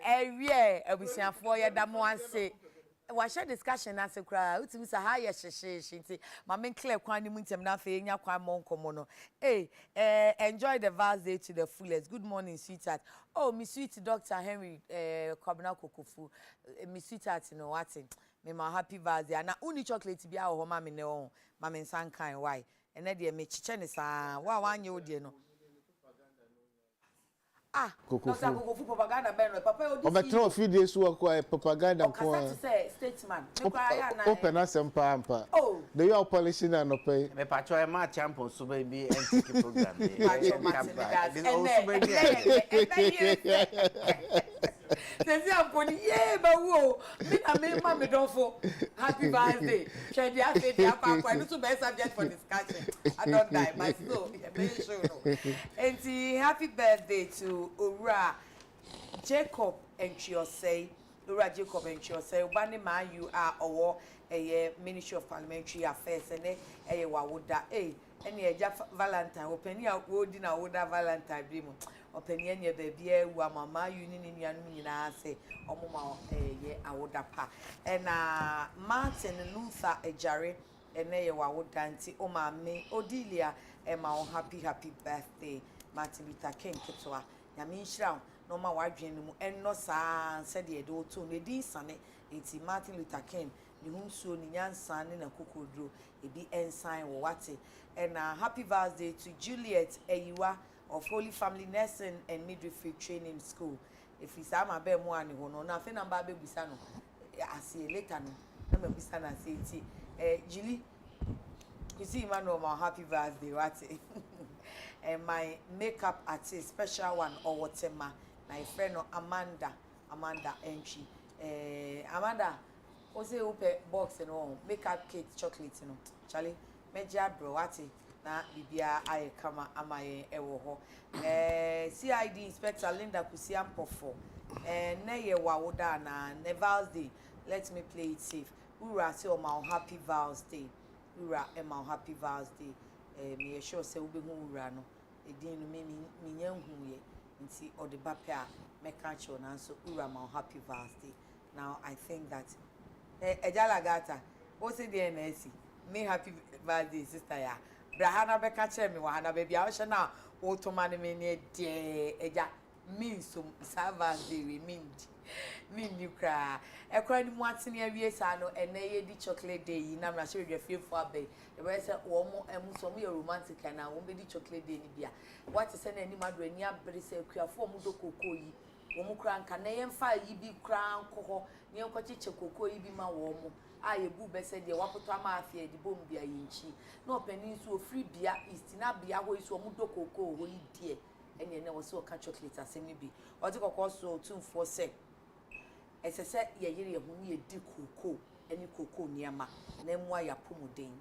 ewie abusiafo ye da mo ase wa share discussion na se kra utimi sa ha ye hyehye nti ma men clear kwan ni mu ntem na fa enya kwan mo nkomo no enjoy the vast day to the fullest. Good morning sweetheart. Oh me sweet Dr. Henry Kwabena Kokofu me sweetheart no what me ma happy vast day na uni chocolate bia ho ma me ne ho ma me nsan kan why ene de me chiche ne sa wa wanye odie no. Ah, Dr. Kokofu propaganda ben no papa odi. Obetra a few days work propaganda ko. Okasa to say statesman. Me kwa ya na. Open asempa ampa. Oh. The you are polishing and no pay. Me pacho e ma champion so baby NTK program. Pacho Martin Sesi amponi ye ba wo me na me ma me donfo happy birthday share dia say dia kwa no to be subject for discussion. I don't die but so very sure no. And happy birthday to Ura Jacob Enchiosei. Ura Jacob Enchiosei ubani ma you are owo Ministry of Parliamentary Affairs and wawoda ene eja Valentine openi a wodi na woda Valentine bi mu openi ene baby e wa mama you ni nuanu nyina ase omoma awoda pa na Martin Luther Ejare ene ye wawoda nti o ma me Odilia ma on happy birthday Martin Luther King ketwa nyame nhira no ma wadwen mu enno saa se de do to ne din sane enti Martin Luther King ni hunsuo ni nyansa ne na kokodro ebi ensign wo wate and happy birthday to Juliet Eyiwa of Holy Family Nursing and Midwifery Training School. If we say ma be mo ani ho no na fe number be bisa no ase later no na me bisa na say ti Julie you see man no my happy birthday wate and my makeup artist special one or whatever my friend no Amanda Entry Amanda o say open box no makeup cake chocolate no Charlie meja bro wati na bibia aye kama amaye ewo ho CID inspector Linda Kusiampofo na ye wawoda na Neville's day let me play it safe ura say o ma happy Val's day ura e ma happy Val's day me sure say we be hu ura no edin no me nyanhu ye nti o de bape a me catch on so ura ma happy Val's day. Now I think that Ejala gata o say the NSC me happy birthday sister ya brahana be catch me wa na baby a na o to man me ne de eja min so servers dey remain min new kra ekra ni mu atene awie sa no ene ye di chocolate day yi na mra share dwa fiefo abai e be say wo mo emu so mo ye romantic na wo be di chocolate day ni bia what say na ani madu ani abere say akuafo mo do koko yi wo mu kra nka na yemfa yi bi kra nko ho ne enko chiche koko yi bi ma wo mu aye bu be say de wapoto ama afia di bom bia yinchi na opani so free bia east na bia ho yi so mo do koko ho yi die ene ne wo so ka chocolate asemi bi o ti kokko so 246 esese ye yire ye hu ni edi koko eni koko niama na mu aya pomuden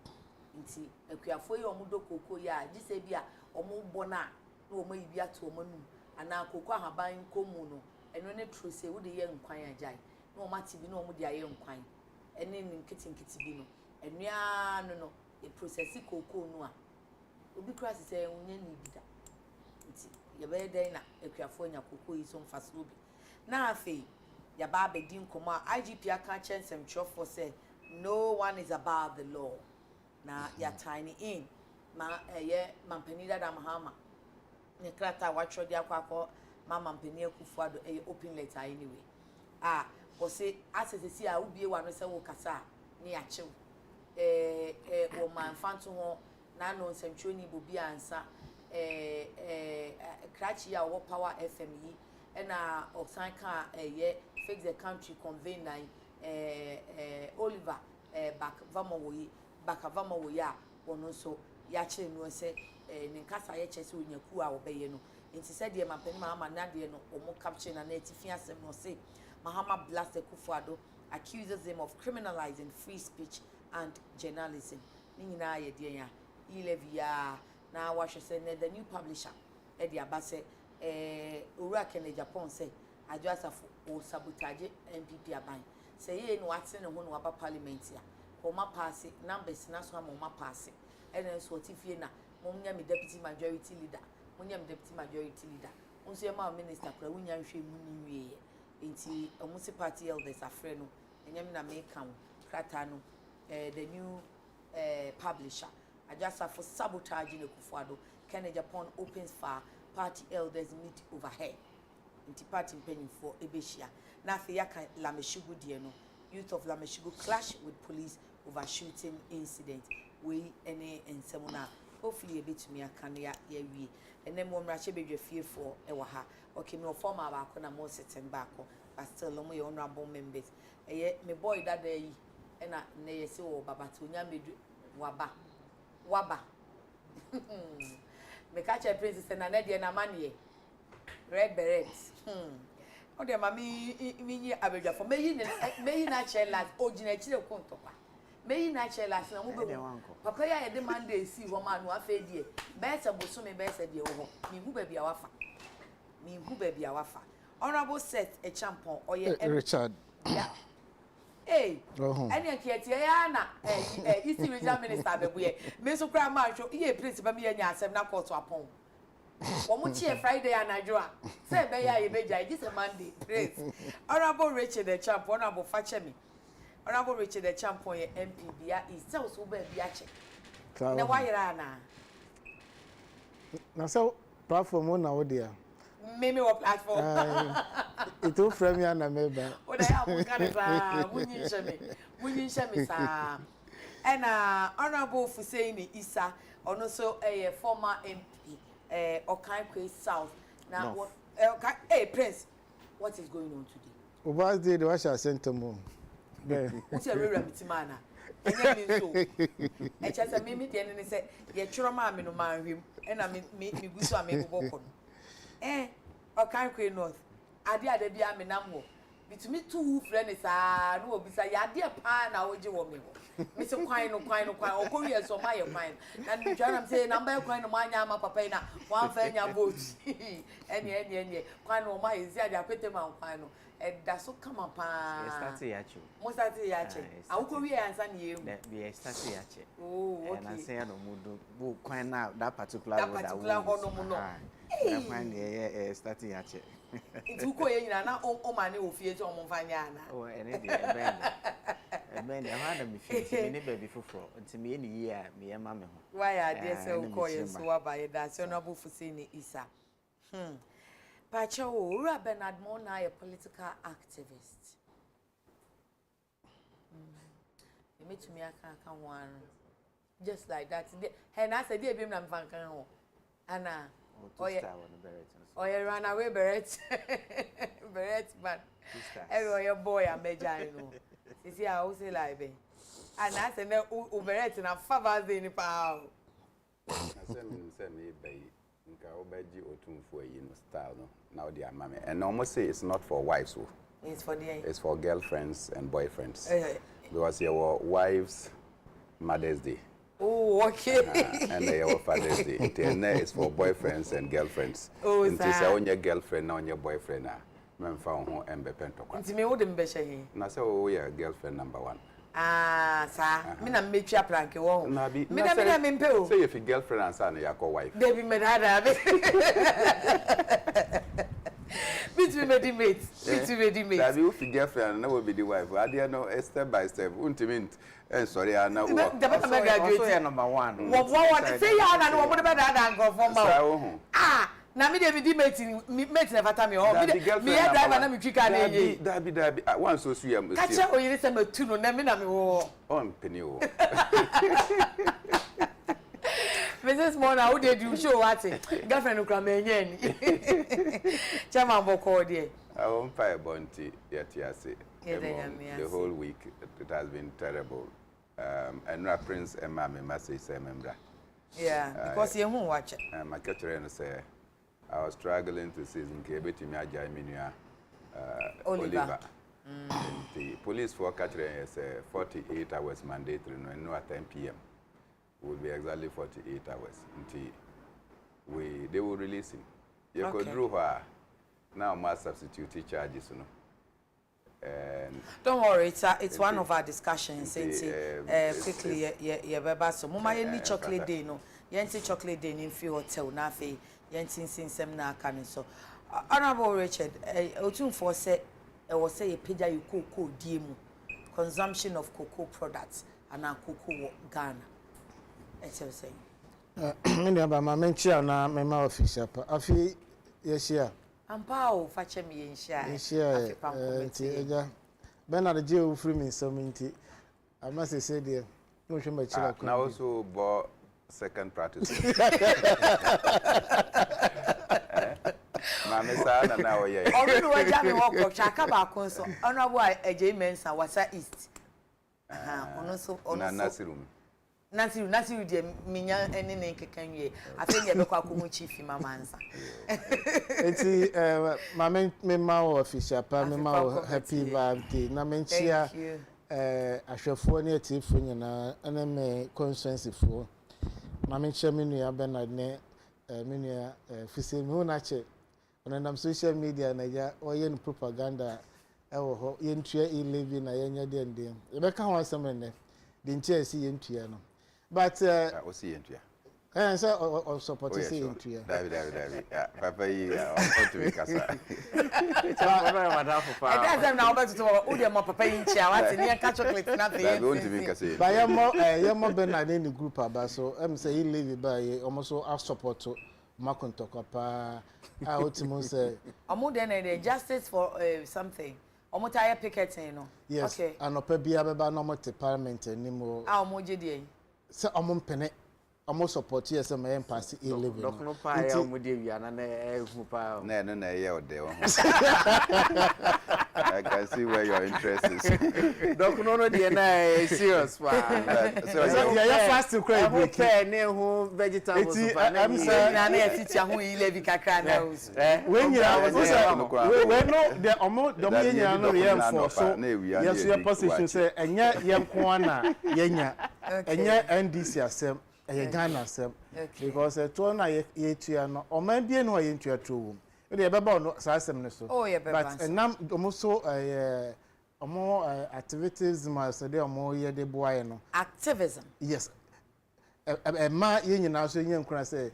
nti akuafo ye omudo koko ya gise bia omugbo na omo yibi ato omanu ana koko ahaban komu no eno ne trose wo de ye nkwan agyan na omati bi na omo de aye nkwan ene ni nkiti bi no enua no e process koko no a obi kra se unye ni bida nti ye be den na akuafo nya koko yi so mfaso bi na afi ya ba be din koma IGP aka chensem chofo say no one is above the law na ya tiny in ma mampani da mahama ne krata watcho dia kwakọ ma mampani akufuado open letter anyway o say asesesi a ubie wa no se wo kasa ne ya chew wo manfanto ho na no nsentwoni bobi ansa krachi ya wo power FM yi na osan ka fix the country convener Oliver bakavamo wo ya wono so ya kire no se ne kasa ye chese onyaku a obeye no enti se de mapani ma na de no omo capture na etifi asem no say Mahama Blase Kufuado accuses him of criminalizing free speech and journalism ni nyina ye de ya 11 ya na wahwe se the new publisher e de abase Owura Kene Japan say adwasafo o sabotage MPP aban say ye no ate ne ho no aba parliament ya o ma pass numbers na so ma ma pass ene so otifie na mo nya me deputy majority leader nso e ma minister kra wunya nhwe mu ni wie Inti omusi party elders afre no enyam na make am krata no the new publisher I just have for sabotaging Kufuado Kennedy Japan opens for party elders meet over here inti party penny for Ebeshia na fe yaka Lameshugu die no youth of Lameshugu clash with police over shooting incident we any ensemona hopefully a bit to me akania ye wi ene mo mra che bedwe fie for ewa ha okay me former ba ko na mo sitting back but still no your honorable members me boy that day na na yesi wo baba to nya medu waba me catch a princess na na de na manie red beret o de mami minyi abedwa for meyi na chelas ogina chire kontopa meyi na chelas na mo be papa ya ye de Monday si ho ma no afedie be se boso me be se de ho mi hu ba bia wafa honorable set a champion or ye Richard. Yeah. Hey, any kieti ya na isi regional minister bebuye me so kra ma hwo ye principal me nya asem na court apon wo mu chie Friday anadwo a say be ya ye beja this Monday praise honorable Richard the champion honorable Fachemi honorable Richard the champion ye MP bia is so be bia che na wayira na so platform na wo dia Mimi wa platform. Ito frame ya na meba. Oda ya mukanisa munyi sheme sa. And honorable Fuseini Isa ono so a former MP Okankwe South. Now what Prince, what is going on today? Oba's day the wash center mom. There. What's your real mitimana? Enye so. E chese mimi de ne say ye tworo ma me no man hwem. E na me guso a me boboko. Okankwe North. Ade bia me namwo. Bitumi two friends no obisa ya ade pa na oje wo me ho. Me se kwan no okowie so ma ye kwan. Na me twa say number kwan no manya ma papa na wan fa nya vote. Enye kwan no ma yezi ade akwete ma kwan no. Da so kama pa. Yes, that's it actually. Mo start it actually. Awokowie ansa na ye. We start it actually. Oh, okay. And I say no mudu bu kwan na that particular one no mo no. That kwan yeah starting actually. Itu ko ye nyina na o ma ne ofie to o mo fanya na. Oh, and it ben I had me feel me baby foforo until me any year me ma me ho. Why are there so ko ye so wa ba ye da so na bu Fuseini Isa. Pacha o Ura Bernard Mona a political activist. You meet me aka one just like that. Hey na say dey be na mfa kan ho. Ana oh you run away beret. Beret man. Every your boy a major you know. You see how say like be. Ana say na u beret na favors dey ni pa. I say me be nka obaji otumfo yi no style no now they are mama and almost say it's not for wives so it's for girlfriends and boyfriends because your wives Mother's Day. Oh, okay. And your Father's Day. It's for boyfriends and girlfriends. Oh, it's on your girlfriend now on your boyfriend na men fa ho embe pentokwa. Nti me wo dem be hye. Na say oh yeah girlfriend number 1. Sa me na metwa plank wo. Me na me mpe o. Say if your girlfriend and son your wife. Baby me dada be. Between medimate. That you if your girlfriend na will be the wife. I dey know step by step. Untimint sorry na wo. The better me graduate number 1. What say ya na no wo de be dada go for ma. Na me dey be mate never tell me oh me head driver na me twika na ye dabi one so su am catch o yiri se matu no na me na me wo on penny o Mrs. Mona who did you show what girlfriend ukra me nya ni chama boko there I won't pay bounty yet yase the whole week it has been terrible and Prince Emma me message say membra because you who watch my catcher no say I was struggling to see Nkebe to me ajay minua Oliver. The police for catching is 48 hours mandatory no at 10 p.m. Would be exactly 48 hours until they will release him. You could draw her now must substitute charges and don't worry it's one of our discussions quickly yeah so mama any chocolate day no yenti chocolate day in free hotel na fe yentin sinsem na aka so honorable Richard otumfo say was say a pija you cocoa diemu consumption of cocoa products and a cocoa Ghana. That's what I'm saying. Many of my mention na my official. Afi yes. Ampao fache me in share. Yes, Bernard Joe free me some. I must say, dear, no show my child. Now also bought second practice. Mama sana na oye. Onu wa jami woko chaka ba konso. Onu wa eje mensa wasa east. Onu so Nasiru de minya ene ne kekanwie. Afi ne bekwa ko chief mama ansa. Enti mama official pa mama happy birthday. Na menchia ahwefo ne atifo nyina ana me consensus fo. Ma menchia menu ya Bernard ne menu ya fise mi na che. On social media na ya oye propaganda ewo ho yentua e-living na yenya den den. E be ka ho asem ne. The ntia si yentua no. But o si yentua. So or support si yentua. David. Papa yi o to be kasa. That's them now about to o de mo papa yi ntia what near chocolate na be. David o to be kasa. Ba yemo Bernard in the group aba so say e-living ba ye almost so support to Makontoko pa ultimo say omo den justice for something omo tire picketing no. Yes. Okay. Anopa bia beba no mote parliament animo omo je dey say omo mpene omo support yes ma yen pass e-living Dok no pa ya omo dey wi ana na ehu pa na no na ye ode wo. I can see where your interest is. Dok no dey na serious pa. So yeah fast to cry break. Okay, ne hu vegetables pa na. I'm saying na na teacher hu ile kakra na house. When you we no the omo yenya no reinforce so yes your position say enya yenko na yenya enya NDC asem Ghana asem because to na yetua no oman bie no yentua to we dey beba no sa asem ne so but nam omo so omo activities ma so dey omo ye dey boy no activism yes ma yenyina so yenkura say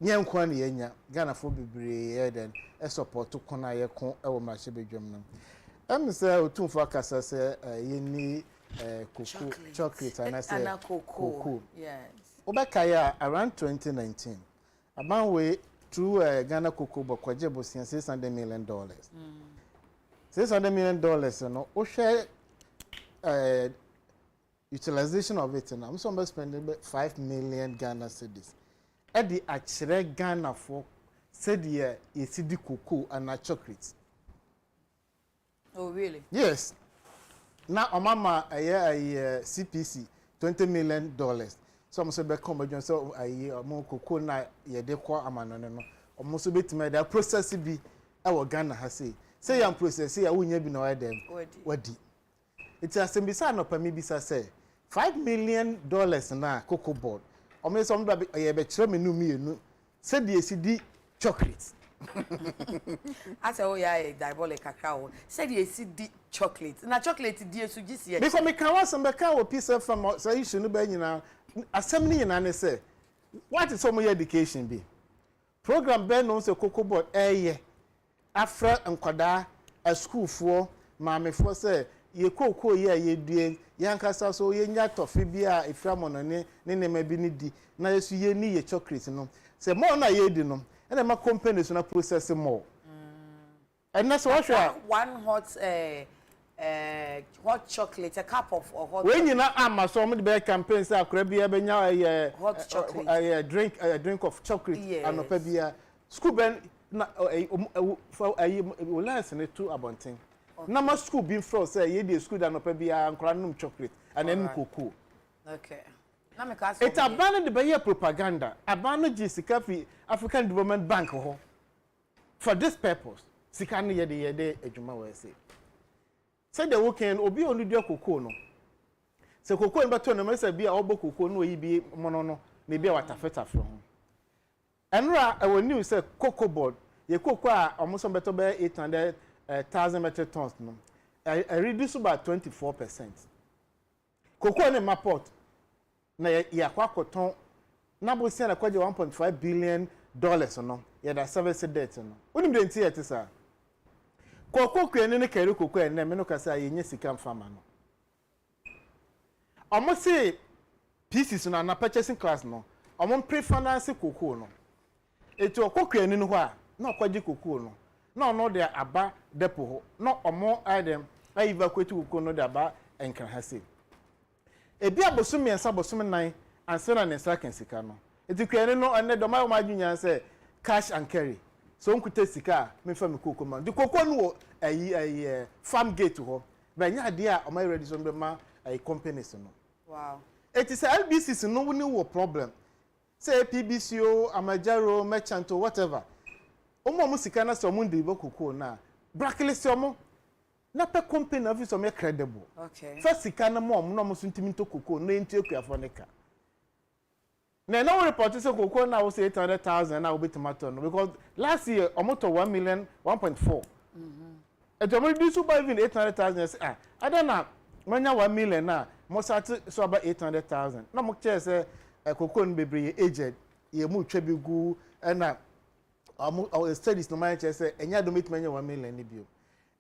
nyenkwa na yenya Ghana fo bebre den support ko na ye ko e wo ma hye bedwam no am say otumfo akasa say yeni chocolate and I say cocoa. Yes. Obakaya around 2019. About way through Ghana cocoa but kwaje bosia $600 million. $600 million no o share utilization of it now. I'm somebody spending $5 million Ghana cedis. At the actual Ghana for said year is the cocoa and chocolate. Oh really? Yes. Now, mama, CPC $20 million. Some say be come by so mo cocoa na ye de kwa amano no. Omo so betime da process bi e wo Ghana ha say yam process ya wonya bi na wa dem. Wadi. It has been bisa no pa mi bisa say $5 million na cocoa board. Omo so mba ye be kire me nu mienu. Say de esidi chocolate. I say oh yeah diabolic cacao. Say the CD chocolate. Na chocolate die so gisi ye. Because me can want some cacao piece from say issue no be nyina assembly nyina ne say what is some education be program be no say cocoa board afra nkwada a school for maame for say ye cocoa ye due yankasa so ye nya tofi bia ifra no ne ma bi ni di na yesu ye ni ye chocolate no say more na ye di no and my companies na process more. And that's what one hot chocolate, a cup of or hot. When you know some of the campaigns are crabby hot chocolate. A drink of chocolate and a pebia. School ben for a lesson two abonting. Nama school being frost say ye school and a pebia and cranum chocolate and then cocoa. Okay. It's a ban the propaganda. A ban Jessica African Development Bank for this purpose. Sikani yede ejuma we say. Say the weekend obi onu dia cocoa no. Se cocoa mbato no mesa bia obo cocoa no yi bi mono no na bia watafeta from. Enra e woni say cocoa board ye cocoa a omoso beto be 800,000 metric tons no. Reduce by 24%. Cocoa ne maport na ya kwakoton na bo sia na kwaje $1.5 billion no. Ya da service debt no. Unim de ntie te sa. Koko kwani ne kere koko ene me no kasa yenye sika mfama no. Omo say pieces na purchasing class no. Omo pre-finance koko no. Eto kokwani no ho a na okwaje koko no. Na ono de aba depo ho. Na omo idem ayiva kweti koko no de aba enkran ha say. Ebi abosom yensa abosom nan ansana ne saka sika no. Eti kwani no ene do ma adwunya say cash and carry. So nkuta sika me fa me koko man. The koko no ayi farm gate ho. Ba nya de a o ma ready so be ma ayi companies no. Wow. It is LBC no we no problem. Say PBCO, Amajaro, Merchant or whatever. Omo mo sika na so mo ndi bo koko na. Brakele se omo na pe company office o me credible. Okay. First sika na mo no mo suntimi to koko no enti akuafo ne ka. Na no report say koko na was 800,000 na obi tomato no because last year almost 1 million 1.4. And we do so by even 800,000 say I don't know manya 1 million na mo start so about 800,000. Na mo che say koko no bebre aged ye mu twa bi gu na our studies no man che say enya do meet manya 1 million ni bio.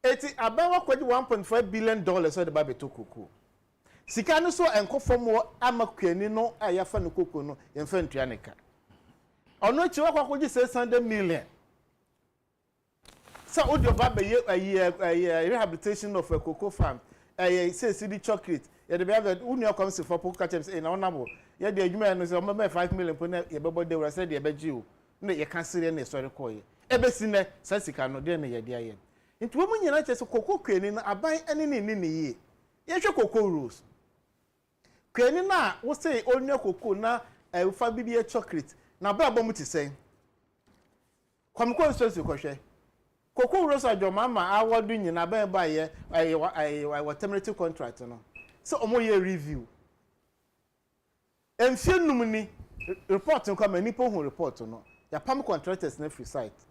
Eti abawa kwaji 1.5 billion dollars so the baby to koko. Sika no so enkofom wo amakwani no ayafa no koko no yemfa ntuaneka ono chiwa kwakoji 600 million so odi oba be rehabilitation of a cocoa farm say city chocolate ye de be have uni comes for poker chips na onabo ye de adwuma no say o 5 million po na ye bebo de wura say de be gi o na ye kan sire na sori koye ebesi ne sa sika no de na ye de aye nti wo munyina che so cocoa kwani no aban ene ne ye ye hwe cocoa rules kwani na wo say onye cocoa na fa bibie chocolate na bra bom ti sen kwamko so si kohwe cocoa rules ajoma ma awodu nyina ba ye temporary contract no so omo ye review emfie num ni report nko ma nipo hu report no ya pam contractors na free site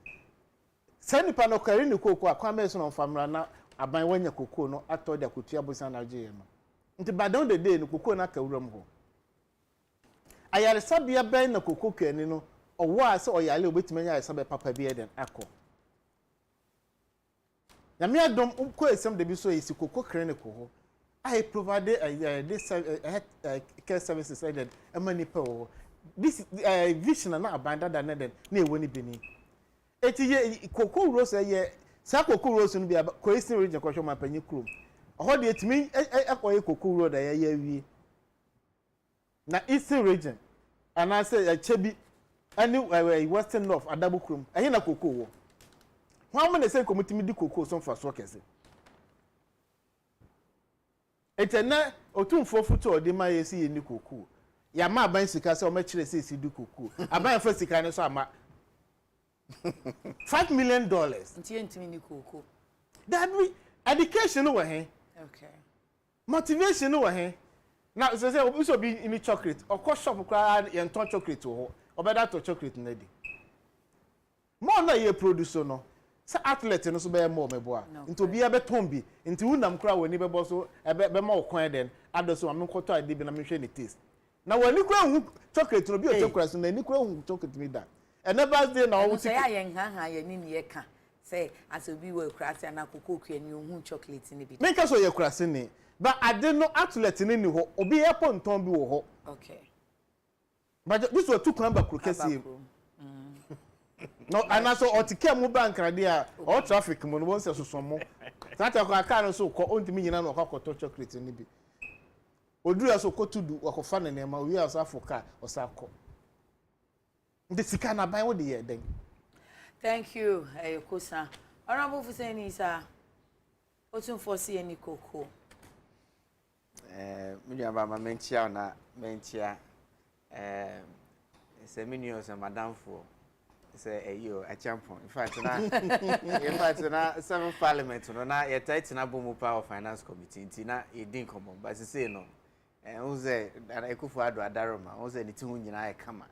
sani pa no kari ni cocoa akwa me so no famra na aban wanya cocoa no ato de akutua bosa na je no nti badon de day no cocoa na kawuram ho ayare sabia ben na cocoa kwani no owo ase oyale obetimanya ayare sabia papa bi eden akọ na me adom ko esem de bi so esi cocoa clinic ho I provide this care services aided many people this vision na abanda da na ewoni bini eti ye cocoa rose ye sa cocoa rose no bia ko eastern region ko hwe mapanyi krom ho de etimi akoye cocoa road ya wie na eastern region and I say chebi any western north adabu krom ahi na cocoa wo how many say community di cocoa so for so kese etena otumfo foto odi ma yesi ye ni cocoa ya ma ban sika se o ma kire se si di cocoa aban fa sika ne so ama $5 million ntimi ni cocoa that we education no he okay motivation no he na so say obi so be in chocolate okọ shop kra ye nton chocolate ho obeda to chocolate na di mo na ye producer no sa athlete no so be mo mebo nti obi be ton bi nti wunam kra woni be bo so be ma okwan den ado so am nkoto ade bi na me hwe ni taste na woni kra hu chocolate no bi o chocolate so na ni kra hu chocolate mi da never day na wo say ayen ha ye ni ye ka say as obi we kra say na cocoa kwani hu chocolate ni bi make so ye kra se ni but ade no athlete ni ho obi e po nton bi wo ho okay but this was two kran ba krokesi no anaso otike mu bank rade a o traffic mu no won se sosomo tata ko aka no so ko ontimi nyina no kwakoto chocolate ni bi odura so kotudu wakofa ne nema owi aso afoka osako ndi sika na ban wo de ye den thank you Kosa honorable Fuseni sir otun force any cocoa me ba ma mentia na mentia se minio se madam for say eyo a champion in fact na seven parliament no na ye tight na bomu power finance committee na e din komo but say no unze na ekufu ado adaroma unze ni ti hu nyina e kama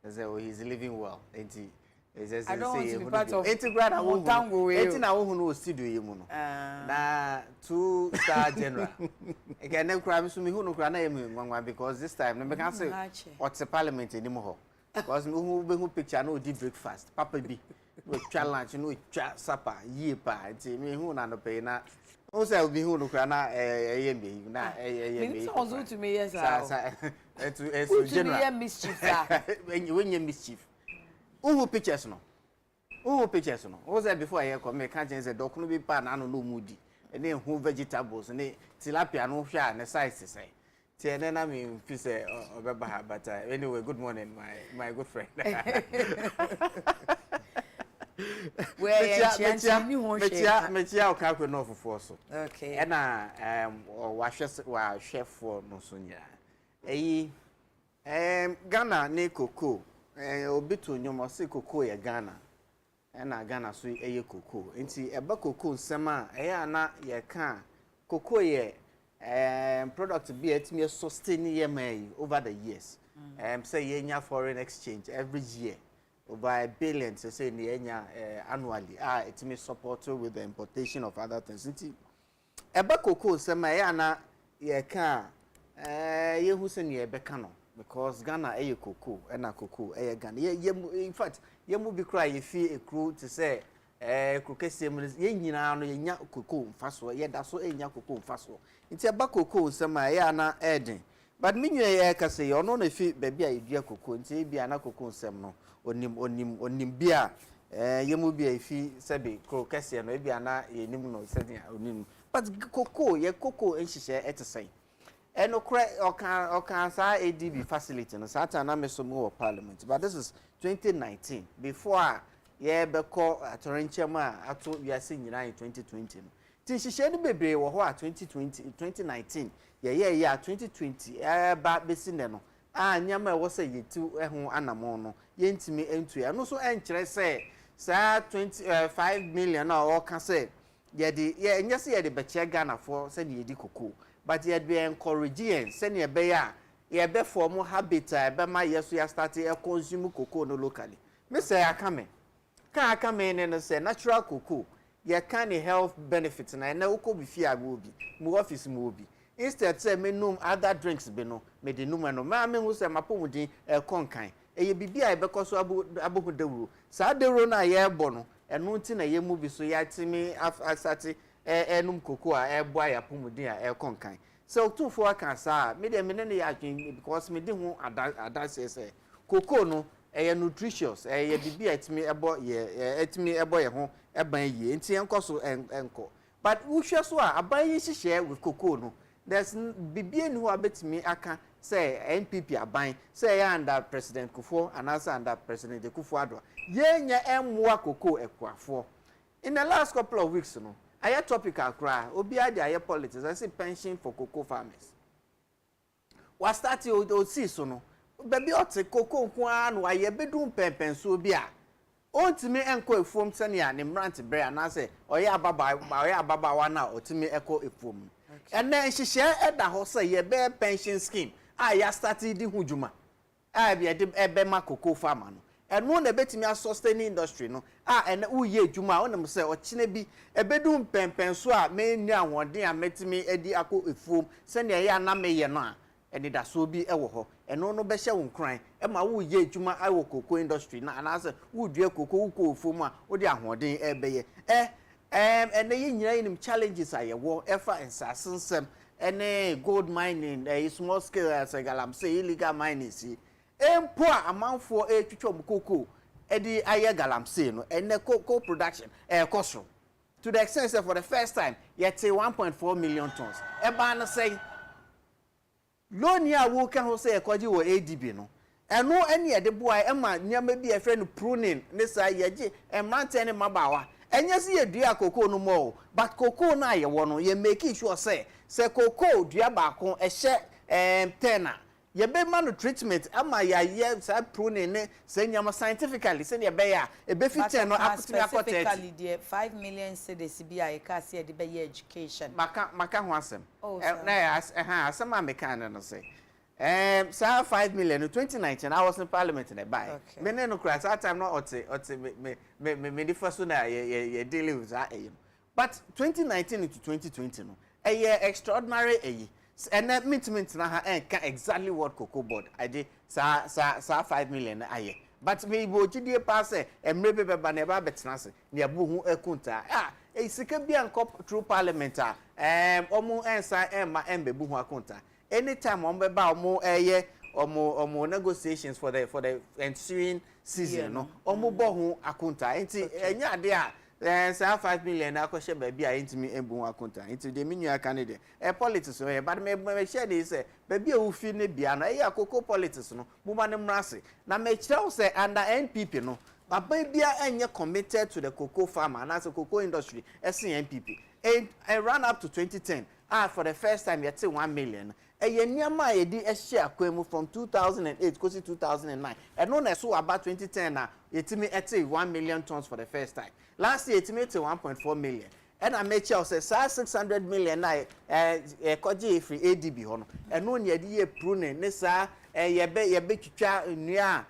say oh he's living well enti I don't want to be part of enti grad wo enti na wo hu no studio yi mu no na 2-star general again na kura mi so mi hu no kura na ye mu ngwa because this time na me can say what's the parliament ni mo ho because me who picture no di breakfast papa bi we challenge no twa sapa yie pa nti me hu na no pe na o say obi hu no kra na eye me na eye me so zo to me yes sa etu general mischief when you mischief who pictures no o say before I come me can say doc no be pa na no mudi ene hu vegetables ne tilapia no hwa na size say ti ene na me fi say obeba ha but anyway good morning my good friend Metia okakwe no fofo so. Okay. Na wa chef for no so nya. Ghana ne cocoa. Obitu nyom se cocoa ye Ghana. Na Ghana so eye cocoa. Nti eba cocoa nsema na ye ka cocoa ye product be etime sustain ye mai over the years. Say ye nya foreign exchange every year. Over $1 billion to say annually. It may support with the importation of other things. Eba cocoa sema na ye can ye who say ye bekano because Ghana cocoa na cocoa Ghana. In fact, ye mu bi cry ye fee a crew to say krokese ye nyina no ye nya cocoa mfaso ye da so nya cocoa mfaso. Nti eba cocoa sema na eden. But me ye ka say ono na fi baby a yedua cocoa nti bia na cocoa nsem no onim bia yemu bia fi sebe krokese no bia na yenim no sebe onim but cocoa enhihye etesai eno kra okan sa ADB facility no sata na meso mo parliament but this is 2019 before ye beko atorenchema ato wiase nyina in 2020 no ti nhihye no bebre wo ho a 2019 ye 2020 ba besi ne no nyama wo se yetu ho anamo no yentimi entu ya no so enkyere se sa 25 million na o ka se ye nyese ye de beche Ghana for se ne yedi cocoa but ye be encourage yen se ne be ya ye be form habit be ma yeso ya start e consume cocoa no locally me say akame ne say natural cocoa ye can health benefits na uko bi fi agbo bi mu office mu obi instead say me num other drinks be no me de num no ma me hu say mapomudin konkan eye bibia e be koso abohu dawuro sa dawuro na ye ebo no eno nti na ye mu bi so ya timi asati enum koko a ebo ayapomudin a konkan so tufo aka sa me de me ne ya adwen because me de hu ada say koko no eye nutritious eye bibia etimi ebo ye etimi ebo ye ho eban ye nti enkoso enko but wo hwe so a aban yi hihye with koko no there's bibia ni ho abetimi aka say NPP aban say ya under President Kufuor and also under President Kufuor yenya emwa koko ekwafo in the last couple of weeks no aye topical cry obi ade aye politics I say pension for cocoa farmers wa start o see so no baby ote cocoa nko anu aye bedum pempenso bi a ontimi enko efuom sene ya ne mrant bre ana say oye ababa wa na otimi eko efuom and then nhihye eda ho say ye be pension scheme ya started di hujuma be de ebe ma cocoa farmer no eno na betimi a sustain industry no ene uye adwuma onam say ochine bi ebedum pempenso a menni ahode a metimi edi akọ efuom se ne ya na meye no a ene da so bi ewo ho eno no be hye wo nkran e ma uye adwuma awo cocoa industry na ana say udua cocoa uko efuom a odi ahode ebeye ene ye nyina inim challenges ayewo efa ensasensem ene gold mining small scale as galamsey illegal mining si empo amanfo twetwom cocoa edi aye galamsey no ene cocoa production cost to the extent that for the first time yet 1.4 million tons eba na say loan ya wo kan ho say ekoji wo ADB no eno ene ye de boy ema nyama bi e friend pruning ne say yeje emrante ne mabawa enye si ye dua cocoa no mo but cocoa na ye wo no ye make sure say cocoa dua ba ko ehye tena ye be man treatment ama ya ye sa pruning ne say nyama scientifically say ye be ya e be fit no aputimi akotet specifically the 5 million cedis bi a ye ka say de be ye education maka ho asem na asem am kan no say sa 5 million in 2019 I was in parliament in the buy me no cry that time no me the first one ye dealing with that but 2019 to 2020 no extraordinary and meet na ha exactly what cocoa board I did sa 5 million aye but me bo gidie pass emre bebe ba na ba betena se ne abu hu akunta sika bia nkop through parliament omo ensa emma embebu hu akunta anytime ombe ba omo omo negotiations for the ensuing season no omo bo hu akunta enti enya ade a 5 million na akoshe baby a intimi embu akunta enti de minua candidate politics so but me share dey say baby a wo fi ne bia no akoko politics no mo ma ne mrase na me kire say under NPP no Papa Bia enye committed to the cocoa farmer and as a cocoa industry, SNPP. And ran up to 2010. For the first time, you 1 million. And you nyama edi share kwemu from 2008 to 2009. And no so about 2010 now, you 1 million tons for the first time. Last year, you 1.4 million. And I made sure say 600 million na koji free ADB hono. And no ye prune nesa ye twitwa nua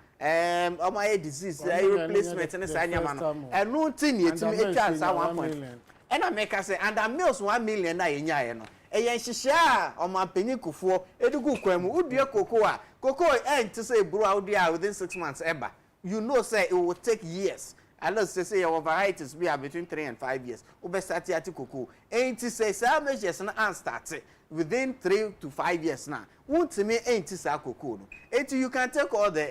my disease replacement and sanyama and no thing yet me chance 1 point and I make us say and I mills 1 million na enya no e yen hihia o ma panyi kufuo edugu kwamu udue cocoa ain't to say bro out there within 6 months eba you know say it will take years. And let's say your varieties be between 3 and 5 years. Ube start at cocoa. Ain't to say some measures and start within 3 to 5 years now. Won't me ain't to say cocoa. Ain't you can take all the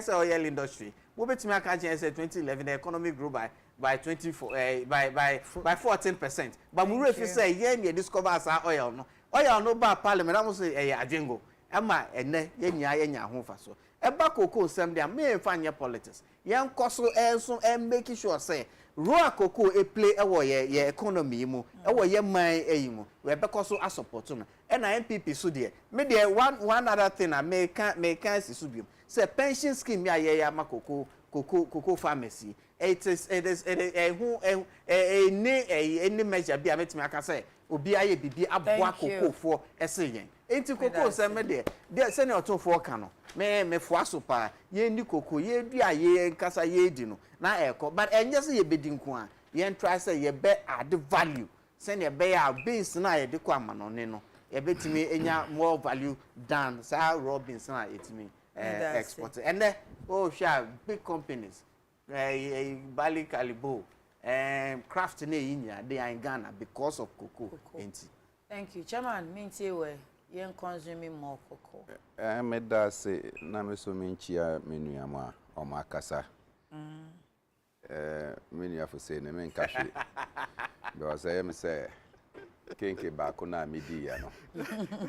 oil industry. Ube to me catch say 2011 the economy grew by 24 by 14%. But we if you say yeah discover as oil no. Oil no ba parliament I must say ajengo. Ama ene yenya ho fa so. Eba cocoa sem dia me fanya politics. Yan koso enso make sure say raw cocoa play ye economy mu ye man mu we be koso support no e na NPP so de me de one other thing I make si so biom say pension scheme ya ye ma cocoa pharmacy it is any measure bi ametimi aka say obi aye bibi aboa cocoa for eseyen enti cocoa se me de se ne otofo ka no me fo so pa ye ni cocoa ye dua ye nkasa ye di no na eko but enye se ye bedi nko a ye try say ye be add value se ne be ya beans na ye de kwa amano ne no ye betimi enya more value than sa raw beans na etimi export and then sure big companies Bali Calibo craft na yinya they are in Ghana because of cocoa. Thank you chairman mintie we yen consuming more cocoa me da say na me so minchia menua ma o makasa menua for say na me nkafe because I am say kenke ba ko na medi ya no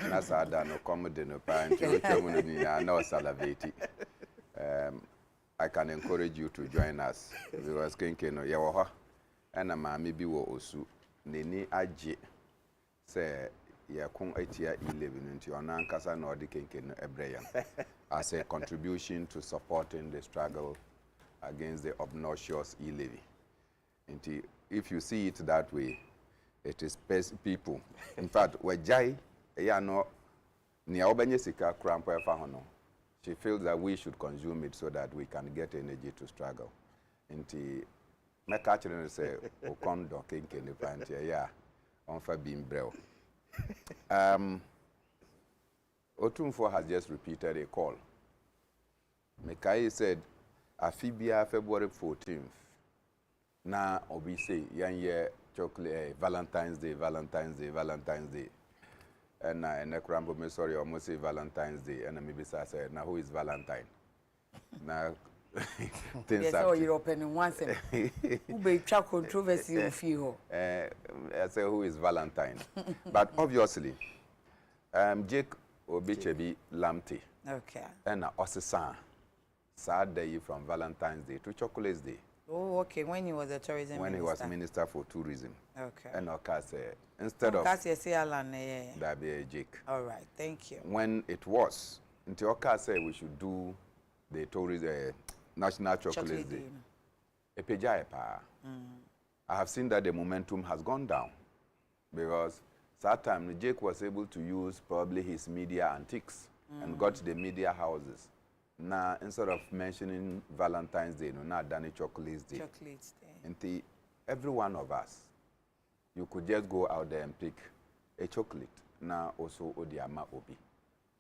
na sada no come de no pa nti o no ni na salivate I can encourage you to join us because kenke no ye wo ho na ma me bi wo osu neni age say ye kon atia 11 nti ona nkasa na odi kenke no ebreya as a contribution to supporting the struggle against the obnoxious e-levy. Nti if you see it that way, it is people. In fact, wejai ya no ni obenye sika krampo efa hono. She feels that we should consume it so that we can get energy to struggle. Nti me catch them say okondo kenke ni panti ya onfa bimbrel. Otumfo has just repeated a call. Mekai said Afibia February 14th. Na obi say yan chocolate Valentine's Day. And Krambo me sorry almost say Valentine's Day. And maybe I said now who is Valentine? Now things yes, or European once who be track controversy of you. I say who is Valentine? But obviously, Jake Obichebi Lamte. Okay. And Osisa sad day from Valentine's Day to Chocolate's Day. Oh, okay. When he was a tourism when minister. He was minister for tourism. Okay. And Okase instead of that be Jake. All right, thank you. When it was until Okase we should do the tourism National Chocolate Day. I have seen that the momentum has gone down because that time Jake was able to use probably his media antics and got the media houses. Now instead of mentioning Valentine's Day, no, now Danny Chocolate's Day. And every one of us, you could just go out there and pick a chocolate. Now also Odiama Obi.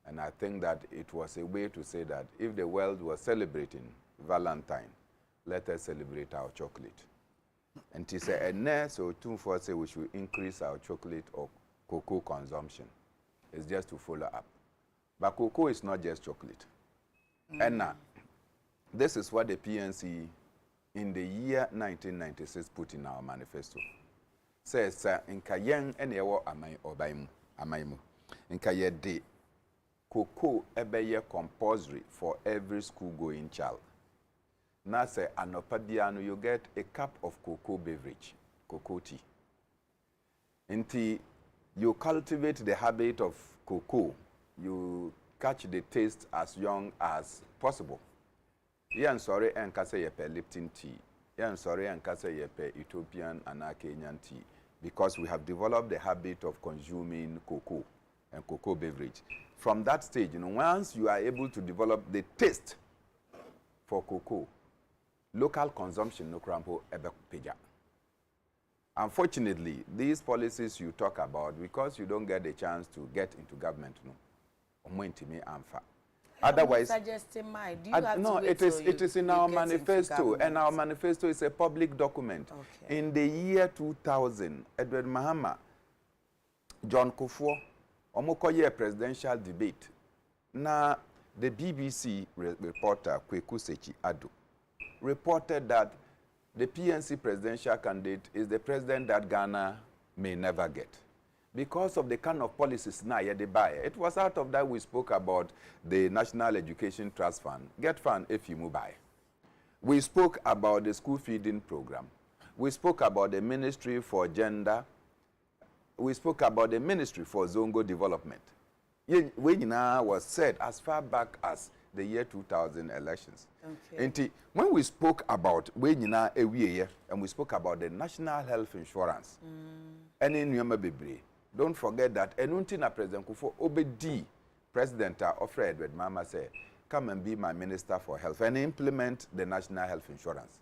And I think that it was a way to say that if the world was celebrating Valentine, let us celebrate our chocolate. And he said, and now, so two for say we should increase our chocolate or cocoa consumption. It's just to follow up. But cocoa is not just chocolate. And now, this is what the PNC in the year 1996 put in our manifesto. Says, in Kayen and Yawa Amai Obaimu, Amaimu. In Kaye de cocoa ebe compulsory for every school going child. Now say anopabiano you get a cup of cocoa beverage, cocoa tea. Until you cultivate the habit of cocoa, you catch the taste as young as possible. Yan sorry and kase yepe Lipton tea. Yan sorry and kase yepe Ethiopian and Kenyan tea. Because we have developed the habit of consuming cocoa and cocoa beverage. From that stage, once you are able to develop the taste for cocoa, local consumption no crampo ebe peja. Unfortunately, these policies you talk about, because you don't get the chance to get into government, otherwise, do you have no, to it is in our manifesto, and our manifesto is a public document. Okay. In the year 2000, Edward Mahama, John Kufuor, omokoye presidential debate. Now, the BBC reporter Kweku Sechi Ado reported that the PNC presidential candidate is the president that Ghana may never get. Because of the kind of policies now they buy. It was out of that we spoke about the National Education Trust Fund. Get fund if you buy. We spoke about the school feeding program. We spoke about the Ministry for Gender. We spoke about the Ministry for Zongo Development. When was said as far back as the year 2000 elections. Okay. And when we spoke about and we spoke about the National Health Insurance, and in Bebre, don't forget that Enuntina President Kufuor Obedi, President of Edward Mama said, come and be my Minister for Health and implement the National Health Insurance.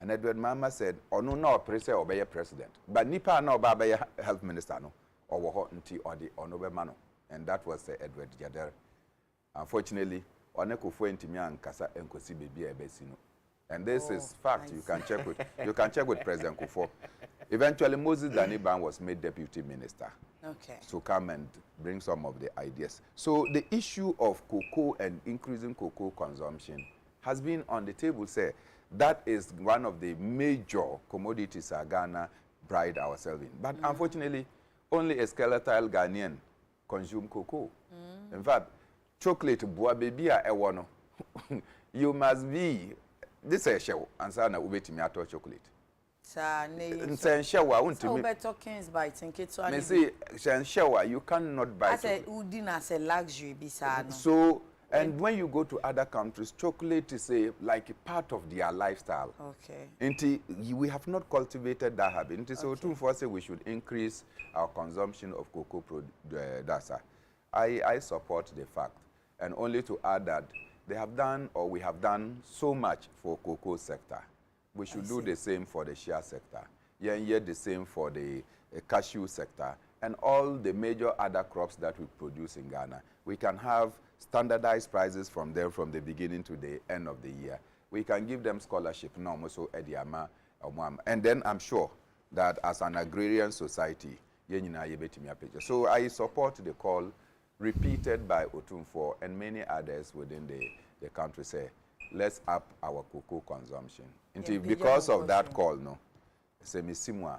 And Edward Mama said, oh no, President obey President. But Nipa no Babaya Health Minister no, or Wahoti or the Honorable Mano. And that was Edward Jader. Unfortunately, Onekufuor Intimian Kasa Enkosi Baby Ebesino. And this is fact. You can check with President Kufuor. Eventually, Moses Daniban was made deputy minister. Okay. To come and bring some of the ideas. So the issue of cocoa and increasing cocoa consumption has been on the table. Say that is one of the major commodities Ghana pride ourselves in. But unfortunately, only a skeletal Ghanaian consume cocoa. In fact, chocolate boa baby a ewono. You must be this is show and say na ubetimi ato chocolate. Say shower untimi. Better kings by tinke to me say shower you cannot buy. I say udin as a luxury bisano. So and when you go to other countries, chocolate is like a part of their lifestyle. Okay. And we have not cultivated that habit. And so to force we should increase our consumption of cocoa products. I support the fact. And only to add that they have done or we have done so much for cocoa sector. We should do the same for the shea sector. Yet the same for the cashew sector and all the major other crops that we produce in Ghana. We can have standardized prices from them from the beginning to the end of the year. We can give them scholarship. And then I'm sure that as an agrarian society, so I support the call repeated by Otumfuor and many others within the country say, let's up our cocoa consumption. Until because of that call, no, say misimwa,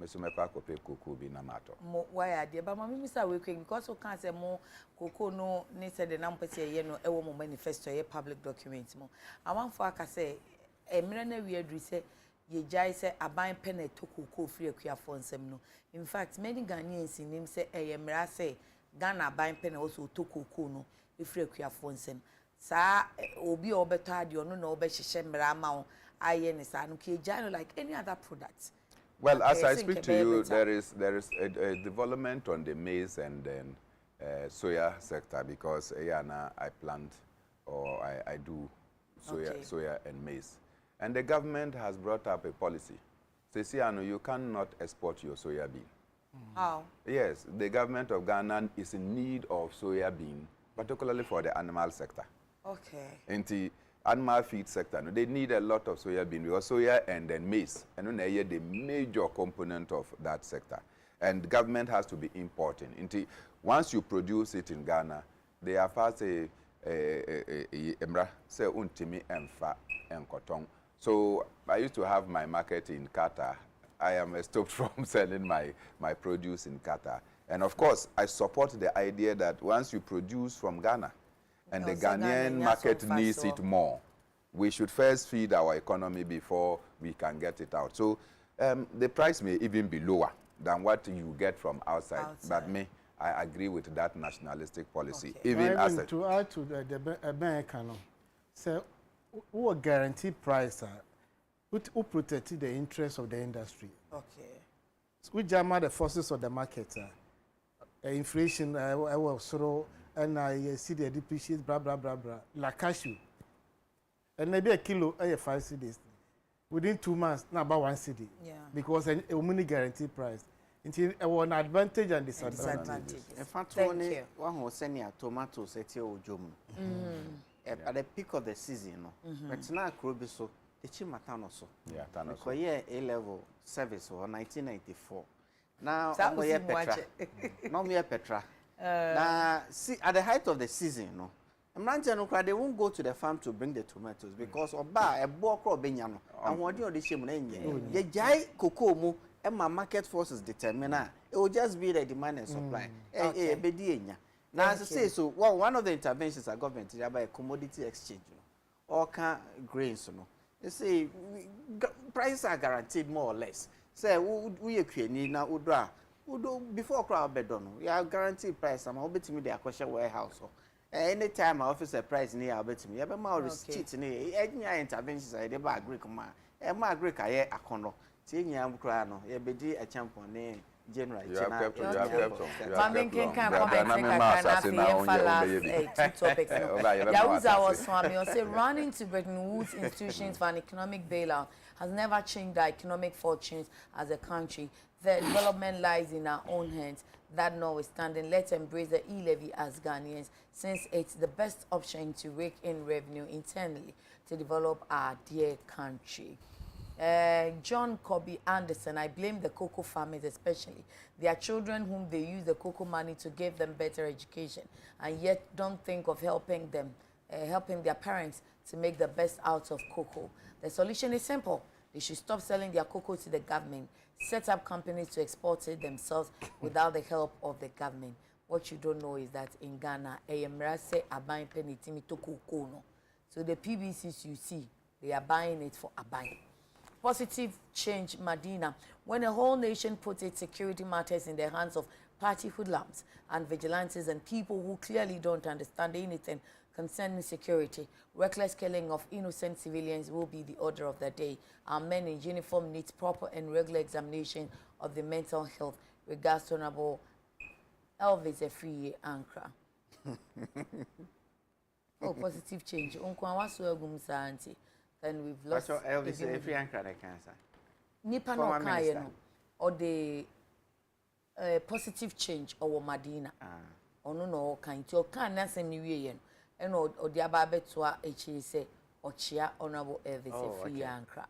mesumekwa kope cocoa bi na mato. Why are they? But mama, Mr. Wake, because we can't say more cocoa no need the number say no ewo mo manifesto ye public documents mo. I want for I say, emirane we adri say ye jai say aban pen to cocoa free akua for nsem no. In fact, many Ghanaians in him say emira say Ghana buying pen also to cocoa no if free akua for nsem. Sa obi obeto ade ono na obehye mra ma wo aye ne sa no ke jai like any other product. Well, as I speak to you, there is a development on the maize and then soya sector because I plant or I do soya and maize. And the government has brought up a policy. Say, you cannot export your soya bean. How? Yes, the government of Ghana is in need of soya bean, particularly for the animal sector. Okay. And animal feed sector, they need a lot of soya bean because soya and then maize, and then they are the major component of that sector. And the government has to be importing. Once you produce it in Ghana, they have passed a say untimi emfa enkotong. So I used to have my market in Qatar. I am stopped from selling my produce in Qatar. And of course, I support the idea that once you produce from Ghana, and the Ghanaian market needs it more, we should first feed our economy before we can get it out. So the price may even be lower than what you get from outside. But I agree with that nationalistic policy. Okay. Even as to add to the bank, so who guarantee price who protect the interests of the industry. Okay. We jam the forces of the market. Inflation, I will throw, and I see the depreciate, blah blah blah blah. La cashew, and maybe a kilo, 5 cedis. Within 2 months, now about 1 cedi. Yeah. Because a money guarantee price. Until an advantage and disadvantage. In fact, one who send you tomatoes at your job. At the peak of the season, but now could be so. The Chimatano so. Yeah, Tano. Yeah, A-level service or 1994. Now, I'm here Petra. No mere Petra. Now, see, at the height of the season, no. They won't go to the farm to bring the tomatoes because or buy a book or benyano. And what do you shame? The jai cocoa and my market forces determine it will just be the demand and supply. Now, as I say, so one of the interventions of government is about a commodity exchange, all kind grains, you know. They say prices are guaranteed more or less. Say we create now before crowd bedon. We have guaranteed price. I'm hoping to me the Akosha warehouse. Anytime I offer a price near I'll bet me. I have more receipts near any interventions I did by Greek man. And my Greek I a condo. Seeing you crano, a bedi a champion name. General, you have kept on. Yahuza was Swami or say running to Bretton Woods institutions for an economic bailout has never changed our economic fortunes as a country. The development lies in our own hands. That notwithstanding, let's embrace the e-levy as Ghanaians, since it's the best option to rake in revenue internally to develop our dear country. John Kobe Anderson, I blame the cocoa farmers especially. Their children whom they use the cocoa money to give them better education and yet don't think of helping them, helping their parents to make the best out of cocoa. The solution is simple. They should stop selling their cocoa to the government, set up companies to export it themselves without the help of the government. What you don't know is that in Ghana, so the PBCs you see, they are buying it for a buy. Positive change, Medina. When a whole nation puts its security matters in the hands of party hoodlums and vigilantes and people who clearly don't understand anything concerning security, reckless killing of innocent civilians will be the order of the day. Our men in uniform need proper and regular examination of the mental health. Regards to Honorable Elvis Efriye Ankra. Oh, positive change. Then we've lost. What's Elvis every anchor cancer? Nipa no kaya no, or the positive change or Medina. Ono no kind to can answer me yen, and or the ababe to a say or chia Honorable Elvis Efriye Ankra.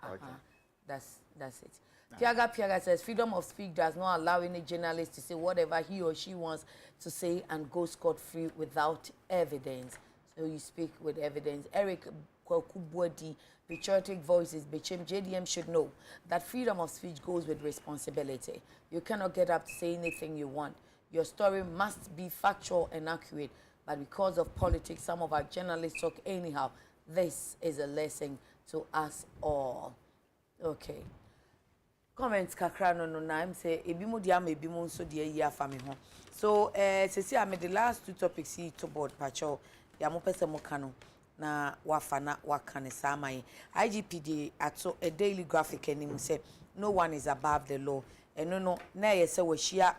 That's it. Piaga says freedom of speech does not allow any journalist to say whatever he or she wants to say and go scot-free without evidence. So you speak with evidence. Eric Kwakubwadi, patriotic voices, Bechem JDM should know that freedom of speech goes with responsibility. You cannot get up to say anything you want. Your story must be factual and accurate, but because of politics, some of our journalists talk anyhow. This is a lesson to us all. Okay. Comments kakra no na I'm say ebimo dia ma ebimo nso dia yi afa me ho. So sesi I made the last two topics here to board pacho ya mo pese mo kanu na wafa na wakane samai. IGPD ato a daily graphic anim say no one is above the law. And no na ye say we shia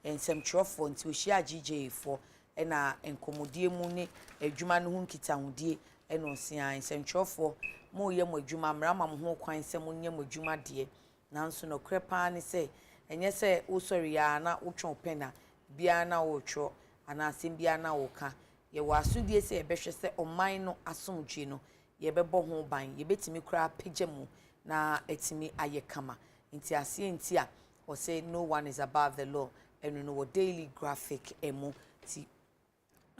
ensem trofo nti we shia GJ for na enkomodie mu ne adwuma no hu nkita hodie eno sia ensem trofo mo ye mo adwuma mra ma mo ho kwan se mo nye mo adwuma de nanso no krepa ni se enye se wo sori ya na wo twon pena bia na wo tro ana asem bia na wo ka ye wa asudie se ye behwe se oman no asomdwe no ye bebo ho ban ye betimi kura pagye mu na etimi aye kama nti ase nti a o say no one is above the law and no daily graphic emu ti.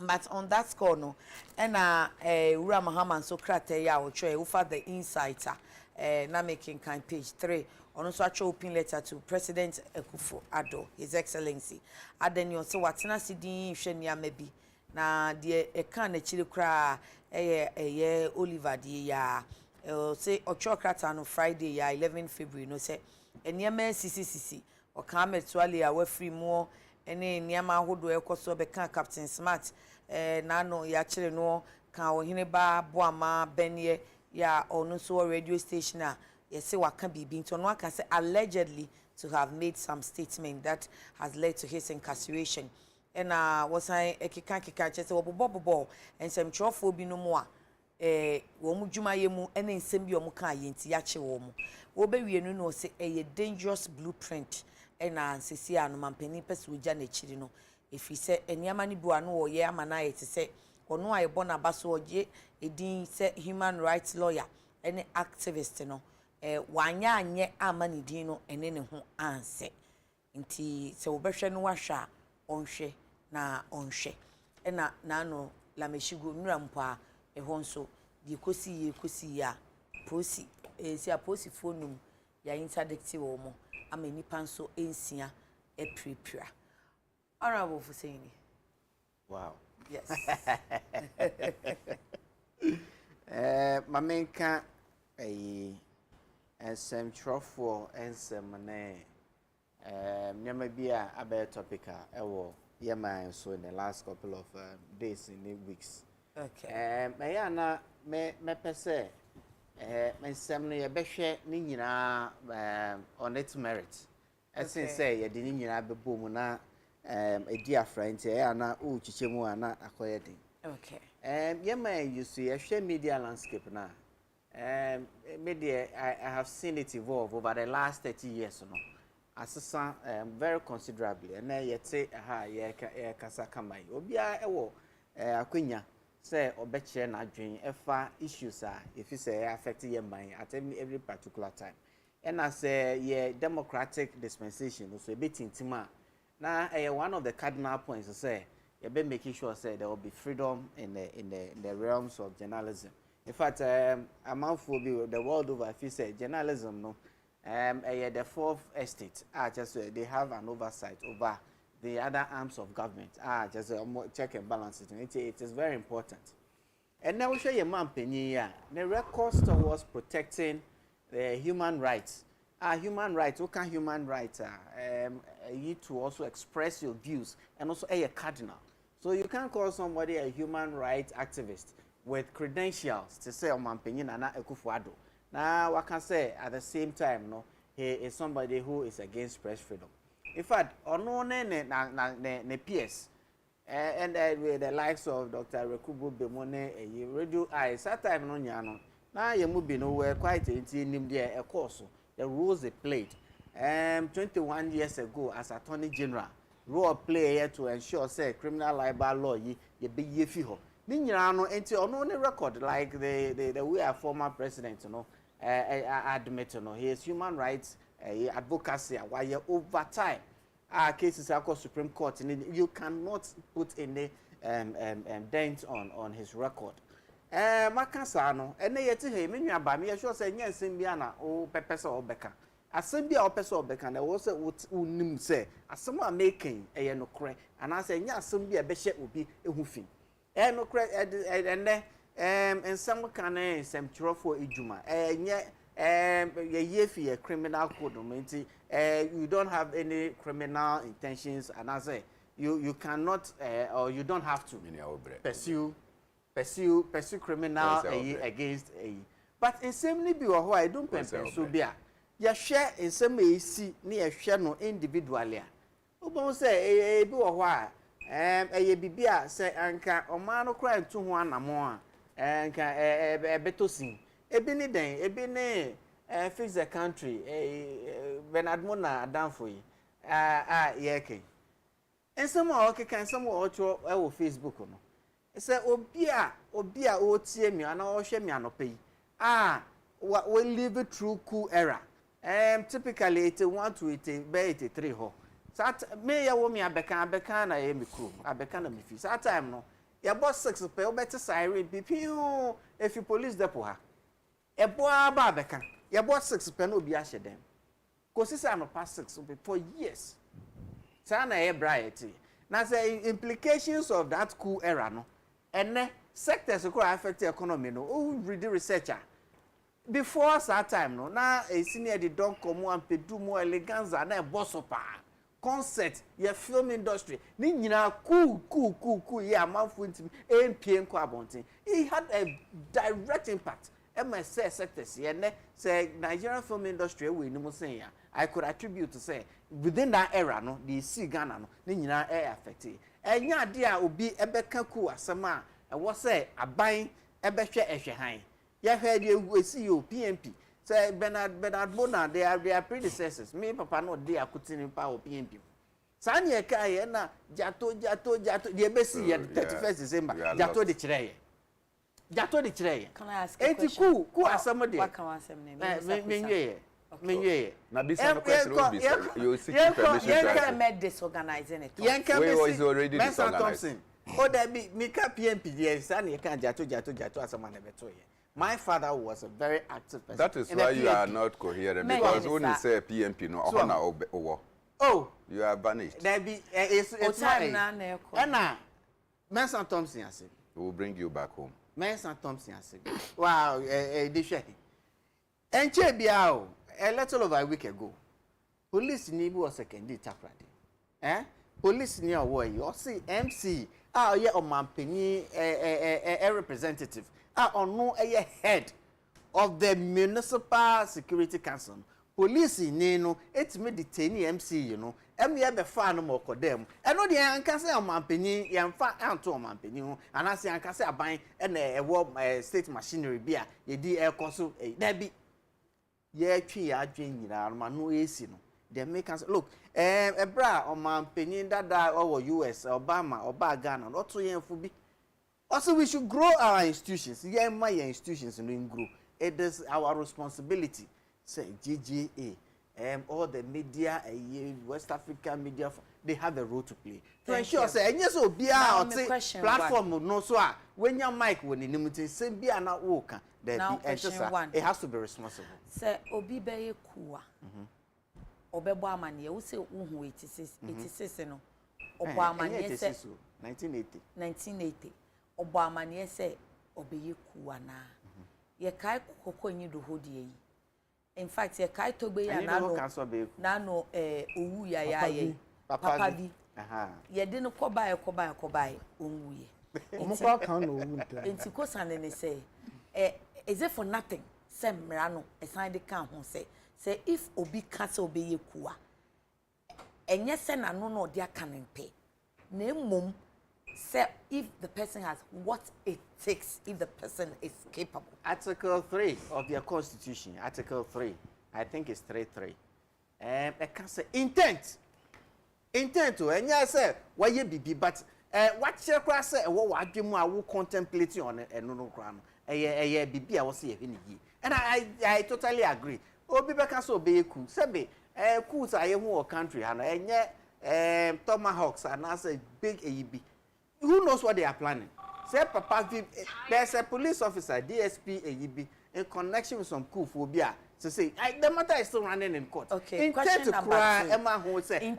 But on that score no na Ura Muhammad so krata ya wo try ufa the insider na making kind page 3 ono so atwa open letter to President Akufo-Addo, His Excellency. Adenyo so watena sidin hwe nia mabi na de e kan na chire kra Oliver de ya say otwa krata no Friday ya 11 February no say eniema sisi o kan metuale a wafri mu ene eniema ahodo ekoso be kan Captain Smart na no ya chire no kan ohine ba boama benye ya ono so radio station a yes waka bibi nto no aka say allegedly to have made some statement that has led to his incarceration and was I ekika chese obobobo ensem twofo bi no mu a wo mu dwuma ye mu ene nsem bi o mu kan ye nti ya che wo mu wo be wie no no say a dangerous blueprint ena ansesi anu mampani pese ogya na chiri no efi se eniama ni bua no wo ye amana ye te se ono a yebo na baso ogye edin se human rights lawyer ene activist no wanya anye amani din no ene ne ho anse nti se wo behwe no wahwa onhwe na onhwe ena na no la meshigo nura mpa ho nso di kosi ya posi si a posi fonum ya interdictive wo mo ama nipa nso ensia prepare. Honorable Fuseni. Wow. Yes. Mamenka ensem trofo ensem ne nyama bia abe topica ewo yema so in the last couple of days in the weeks. Okay. Me na me pese ensem no ye behwe ni nyina on its merit. Essence say ye di ni nyina bebo mu na edi afrant e na o chiche mu ana akoye din. Okay. Yema you see a media landscape na. Media I have seen it evolve over the last 30 years no. Asesa very considerably and yete ye kasa kamai. Obia ewo akwenya say obeche na adwen efa issues if you say affect your mind at every particular time. And as a democratic dispensation so a bit intima now one of the cardinal points to say you be making sure say there will be freedom in the realms of journalism. In fact amountful be the world over if you say journalism no the fourth estate just they have an oversight over the other arms of government just check and balance it is very important. And now we show you man penny the records towards protecting the human rights. Human rights, what can human rights you to also express your views and also a cardinal. So you can't call somebody a human rights activist with credentials to say Omampinyin and Akufo-Addo. Now I can say at the same time no he is somebody who is against press freedom. In fact, ono ne PS and with the likes of Dr. Rekubu Bemone radio eyes that time no nyano. Now you move nowhere quite in there a course. The roles they played 21 years ago as Attorney General role play here to ensure say criminal libel law ye be ye fiho. Ni nyina no enti ono ne record like the way a former president you know admit you know his human rights advocacy why over time cases across Supreme Court you cannot put any dent on his record. Makasa no ene yeti he me nua ba me sure say nyansem bia na o pepese obeka asem bia o pese obeka na wo say unim say asem a making eye no kre ana say nya asem bia be hye obi ehu fi no kre ene ensem kan ensem trofo ejuma nye ye fi a criminal code menti you don't have any criminal intentions and I say you cannot or you don't have to pursue criminal against a but in same ni bi wo I don't pursue bia ya share in same esi ni ya hwe no individually ubon say bi wo a ye bibia say anka oman no kra ntu ho anamo a anka betosin ebi ni den ebi ni fix the country Bernard Mona Adamfo yi ye ken ensem a okeka ensem a ocho e wo Facebook no say obi a o tie mi ana o hwe mi anope we live through cool era. Typically 81 to 83 ho. Sat me ya wo mi abeka na ye mi kru. Abeka na mi fi. Sat time no. Ya boss 6 pe o better siren pipiu if you police depo ha. E bo aba abeka. Ya boss 6 pe na obi a hye dem. Kosisa no pass 6 for years. Sa na ye bright. Na say implications of that cool era no. Ene sectors ko affect the economy no. Oh read the researcher. Before that time no na a senior the don komo and pedu mo eleganza na bosopa concert your film industry ni nyina cool yeah amanfo ntim empie nko abonten. It had a direct impact MSS sectors ye ne say Nigerian film industry we ni mo say ya I could attribute to say within that era no the see Ghana no ni nyina affected enya ade a obi ebeka cool asema e wo say aban ebehwe ehwe han. You heard you see you PMP. Say Bernard Bona, they are predecessors. Me papa no they are continuing power PMP. Sanya kai na jato the besi 31st December. Jato de chireye. Can I ask a question? Enti ku asamo de. What can I say name? Menye. Now this is the question will be you seek permission. You made disorganizing it. We was already disorganized. Oh, there be Mika PMP there. Sanya kan jato asamo na beto ye. My father was a very active person. That is why you are not coherent because when you say PMP no over. Oh, you are banished. There be it's time na Anna Manson Thompson I said. We will bring you back home. Manson Thompson I said. Wow, dishe. Enche biao a little over a week ago. Police ni was second day taprade. Police ni away you see MC yeah o mampeni a representative. No a head of the Municipal Security Council. Police in no, it's me detain MC, you know. Me be far no more them. I know the anka say omampeni, yan fa anto omampeni, and I say anka say aban and a state machinery bia, ye di air consul, there be ye twi adwen nyira ma no AC no. They make us look, a bra omampeni that over US, Obama, or Ghana, not to yen fubi. Also, we should grow our institutions. Yeah, my institutions and grow. It is our responsibility. Say GGA, all the media, West African media, they have a role to play. To ensure, say, and yes, so be out platform no so when your mic when in limited, say be an worker. Then it has to be responsible. Say obi be kuwa. Obebo amani. You say who 86 no. Obo amani say 1980. 1980. Obo amani say obeye kuwa na. Ye kai kokoko nyi do hodi yi. In fact, ye kai togbe ya na no owu ya ye. Papa bi. Aha. Ye de no koba owu ye. Omukwa kan no owu nta. Enti ko sanene say is it for nothing? Say mrano esan de kan ho say if obi ka say obeye kuwa. Enye se na no de aka nempe. Na emom say if the person has what it takes, if the person is capable. Article 3 of your constitution, Article 3, I think it's 3.3. I can say intent to, and yes, sir, why you be, but what your class say, what you will contemplate on it, and no crown, a BB, I will see any ye. And I totally agree. Oh, be back so be cool, Sabe, cool, I am more country, and yet, tomahawks, and I say big AEB. Who knows what they are planning? Say, Papa, there's a police officer, DSP, AEB, in connection with some coup phobia. So say, the matter is still running in court. Okay, intent to cry, 2. Emma who say,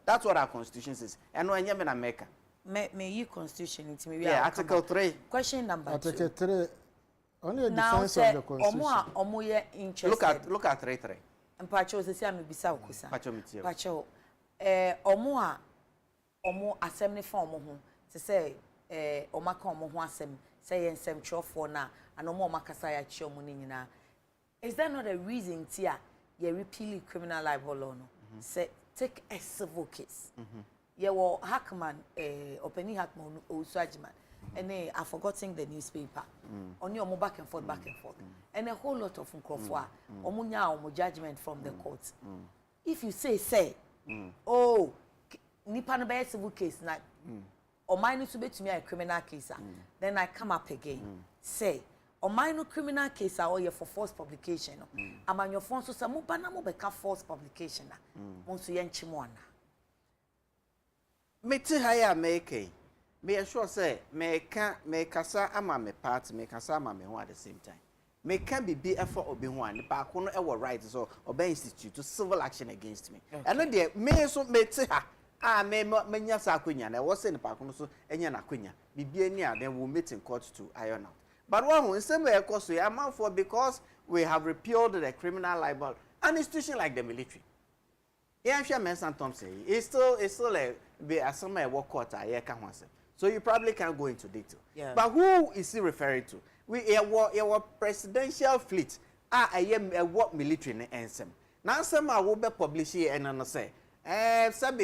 that's what our constitution says. And when you're in America, may you constitution it me. Yeah, Article 3. Question number 2. Article 3. Only a now, defense of the constitution. Omo ye interested. Look at 3.3. And Pacho say am bisa okusa. Pacho, omo assembly form ho se say omaka omo ho asem say yen sem twofo na and omo makasa ya chi omo ni nyina. Is that not a reason tia ye repeal criminal libel law no? Say take a civil case. Ye wo Hackman Openi Hackman Oswajiman and I forgotten the newspaper. Only omo back and forth. And a whole lot of nkrofo omo nya omo judgment from the court. If you say oh nipa no be civil case na or mine to be to me a criminal case, then I come up again. Say, or mine criminal case or for false publication. Am on your phone so some banamo become false publication. Monsu Yanchimwana. Me ti haya make. Me assure say me kasa ama me part me kasa ama me ho at the same time. Me can be effort obi ho an ba ko no e wo right so oba institute to civil action against me. And no dey me so me ti ha me nya sa akwanya na wo say ne pa ko no so enya na akwanya bibia ni a then we meet in court to iron out. But one who same way cause we amount for because we have repealed the criminal libel an institution like the military. Yeah, I'm sure Mensan Thompson it's still a some work court so you probably can't go into detail. Yeah. But who is he referring to? We our presidential fleet a what military and some. Now some will be published here and say some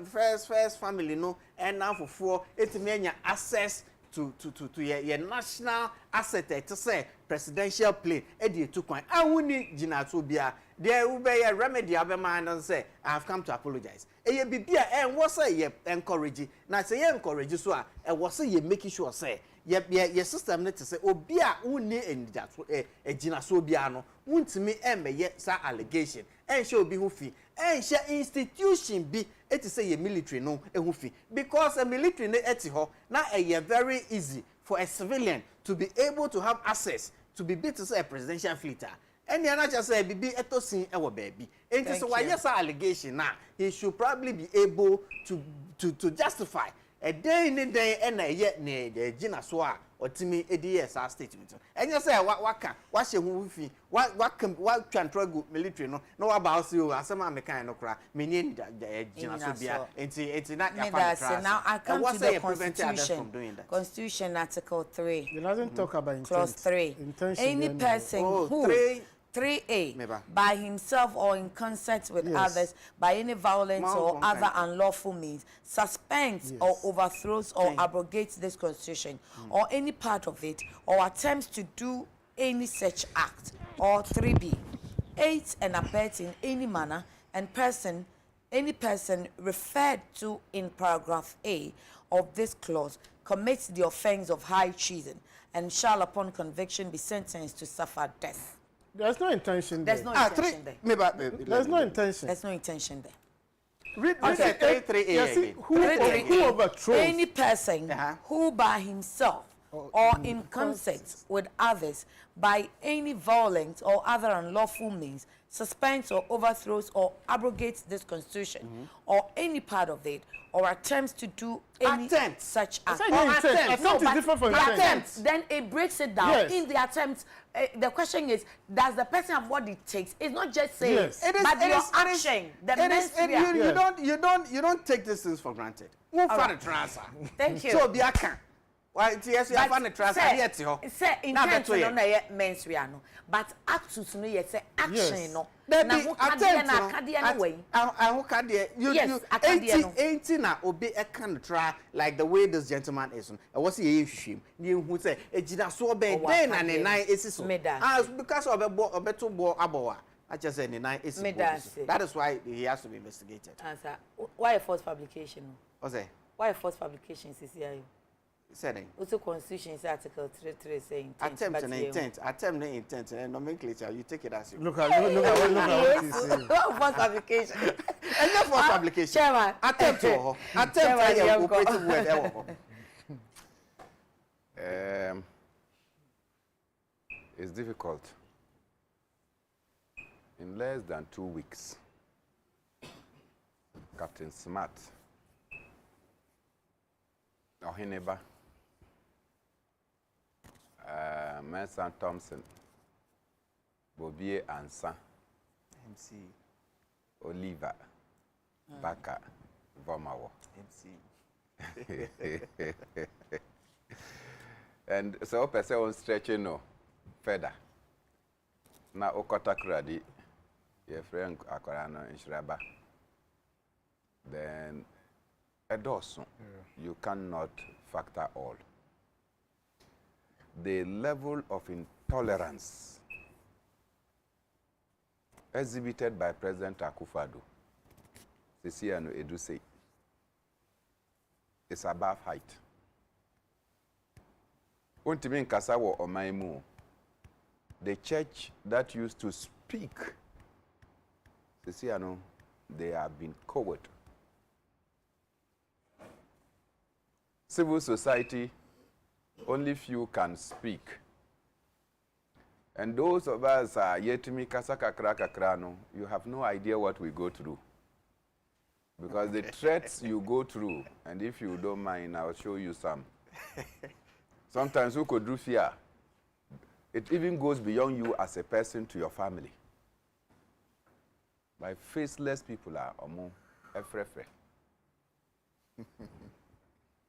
first family no and now for 4 it mean access to your national asset to say presidential plane e to kwan awuni gina to bia there will be a remedy abema and say I have come to apologize e bibia and what say ye encourage na say ye encourage so a e what say ye making sure say ye system net say obi a woni enida so e gina so bia no wuntimi emeye sa allegation and show obi hu fi and share institution be it say ye military no hu fi because a military na eti ho na e very easy for a civilian to be able to have access to be built as a presidential fleet. And the other just say be etosin e wo baby. And so why yes allegation now he should probably be able to justify a day in a day and a yet ne the gina soa or timi ADS our statement. And you say what she who fi what can try good military no about you as a man kind of cry meaning the gina so bia it's not now I come to the constitution constitution article 3 it doesn't talk about clause 3 any person who 3A by himself or in concert with others by any violence or other unlawful means suspends or overthrows or abrogates this constitution or any part of it or attempts to do any such act. Or 3B aids and abets in any manner and any person referred to in paragraph A of this clause commits the offense of high treason and shall upon conviction be sentenced to suffer death. There's no intention there. There's no intention there. There's no intention. There's no intention there. Read okay, 3A. Who overthrows any person who by himself or in concert with others by any violent or other unlawful means suspends or overthrows or abrogates this constitution or any part of it or attempts to do any such act. Attempt is different from attempt. Then it breaks it down. In the attempt, the question is, does the person have what it takes? It's not just saying, but your action. You don't take these things for granted. Thank you. So be a why yes you have an trust yet ho say intent no na ye mensria no but actus no ye say action no na ho kade na kade na wey I kade you 80 na obi e can try like the way this gentleman is was ye hwehwem ni hu say ejida so be den na ne nan esiso because obeto bo abowa I just said the nine is that is why he has to be investigated. Answer. Why a false publication? What's that? Why a false publication is CCIU? Saying. Also, Constitution is Article 3 saying attempt and intent and nomenclature. You take it as you look at what he's saying. False publication. And not false publication. Chairman. Attempt. Operative word. It's difficult. In less than 2 weeks, Captain Smart, Ohineba, Mensan Thompson, Bobie Ansa, MC, Oliver, Baka, Vomawo, MC. And so, person on stretching no further. Na Okota Kradi, your friend Akorano Nsroma. Then Edoso, you cannot factor all. The level of intolerance exhibited by President Akufo-Addo, Sisiano Edusei, is above height. Untimi nkasa wo oman mu. The church that used to speak, they have been cowed. Civil society, only few can speak. And those of us are yetimi kasaka krano, you have no idea what we go through. Because the threats you go through, and if you don't mind, I'll show you some. Sometimes we could do fear. It even goes beyond you as a person to your family. By faceless people are among efrefre.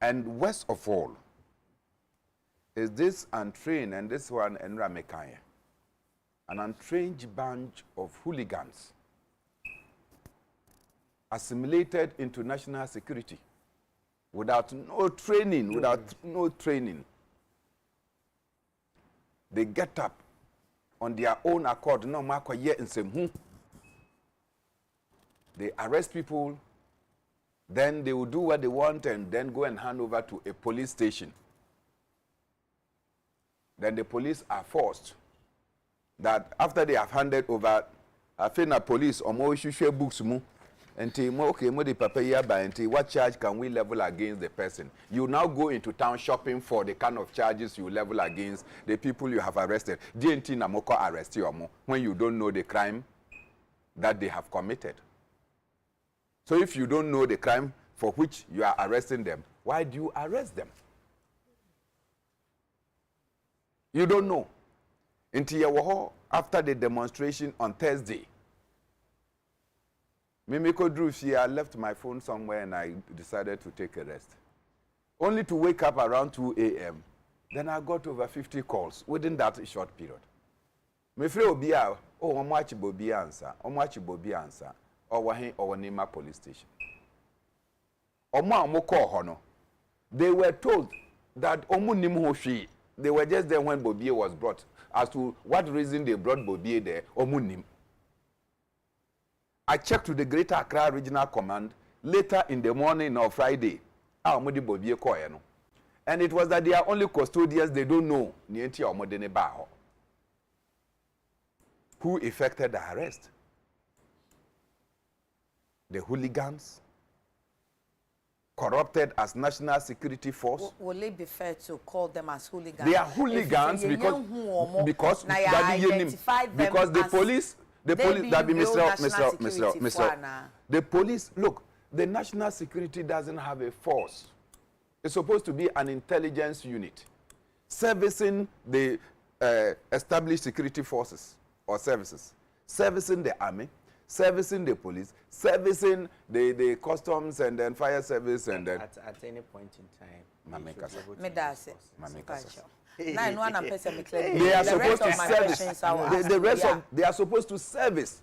And worst of all is this untrained, and this one Nsroma, an untrained bunch of hooligans assimilated into national security without no training. They get up on their own accord. No matter yet in some they arrest people, then they will do what they want and then go and hand over to a police station. Then the police are forced that after they have handed over, I think the police or more issue books mu and okay, mo the paper here by and what charge can we level against the person? You now go into town shopping for the kind of charges you level against the people you have arrested. DNT na moko arrest you when you don't know the crime that they have committed. So if you don't know the crime for which you are arresting them, why do you arrest them? You don't know. Until after the demonstration on Thursday, Mimiko Drew, I left my phone somewhere and I decided to take a rest. Only to wake up around 2 a.m. Then I got over 50 calls within that short period. Mefre Obia, Omachi Bobi answer, or Wahin or Nima police station. Oma Moko Hono. They were told that Omu Nimhoshi, they were just there when Bobie was brought. As to what reason they brought Bobie there, Omu Nim. I checked with the Greater Accra Regional Command later in the morning of Friday. And it was that they are only custodians, they don't know who effected the arrest. The hooligans, corrupted as national security force. Will it be fair to call them as hooligans? They are hooligans because the police, that be Mr. The police, look, the national security doesn't have a force. It's supposed to be an intelligence unit servicing the established security forces or services, servicing the army, servicing the police, servicing the customs and then fire service and then at any point in time. They are supposed to service. They are supposed to service.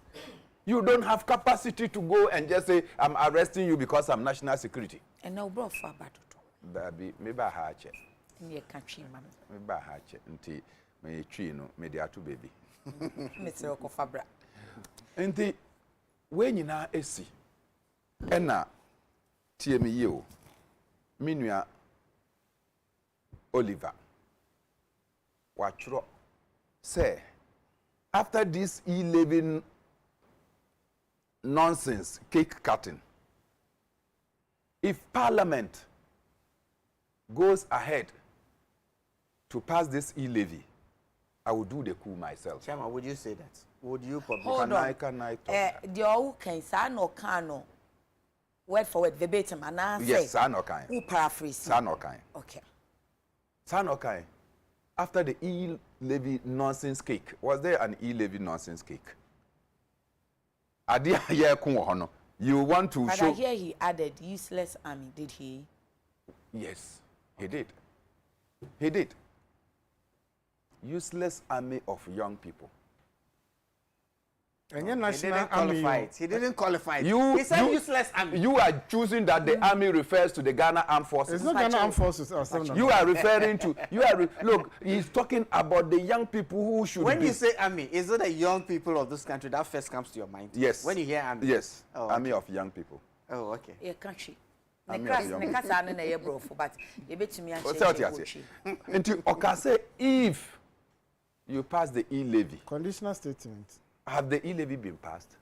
You don't have capacity to go and just say, I'm arresting you because I'm national security. And now, bro, for about Baby, maybe I hatch it. Near country, mamma. Maybe I hatch it until may tree no, may they baby. Mr. Okofabra. And the when you na esi, ena TME yo, minua Oliver. Wachro say after this e-living nonsense cake cutting, if Parliament goes ahead to pass this e-levy, I will do the coup myself. Chairman, would you say that? Would you publish? Hold on. Can I talk that? The all can say no can word for word verbatim and I say yes, son or kind. Who paraphrase? Son or kind. Okay. Son or kind. After the e-levy nonsense cake, was there an e-levy nonsense cake? You want to but show? I hear he added useless army. Did he? Yes, he did. He did. Useless army of young people. And he didn't qualify it. He didn't qualify it. He said useless army. You are choosing that the army refers to the Ghana Armed Forces. It's not Ghana Armed Forces. You are referring to, look, he's talking about the young people who should When you say army, is it the young people of this country that first comes to your mind? Yes. When you hear army? Yes. Oh, army of young people. Oh, okay. Your country. Nekasa na ye brofo but ye betumi a change. Until okay, if you pass the e-levy. Conditional statement. Have the e-levy been passed?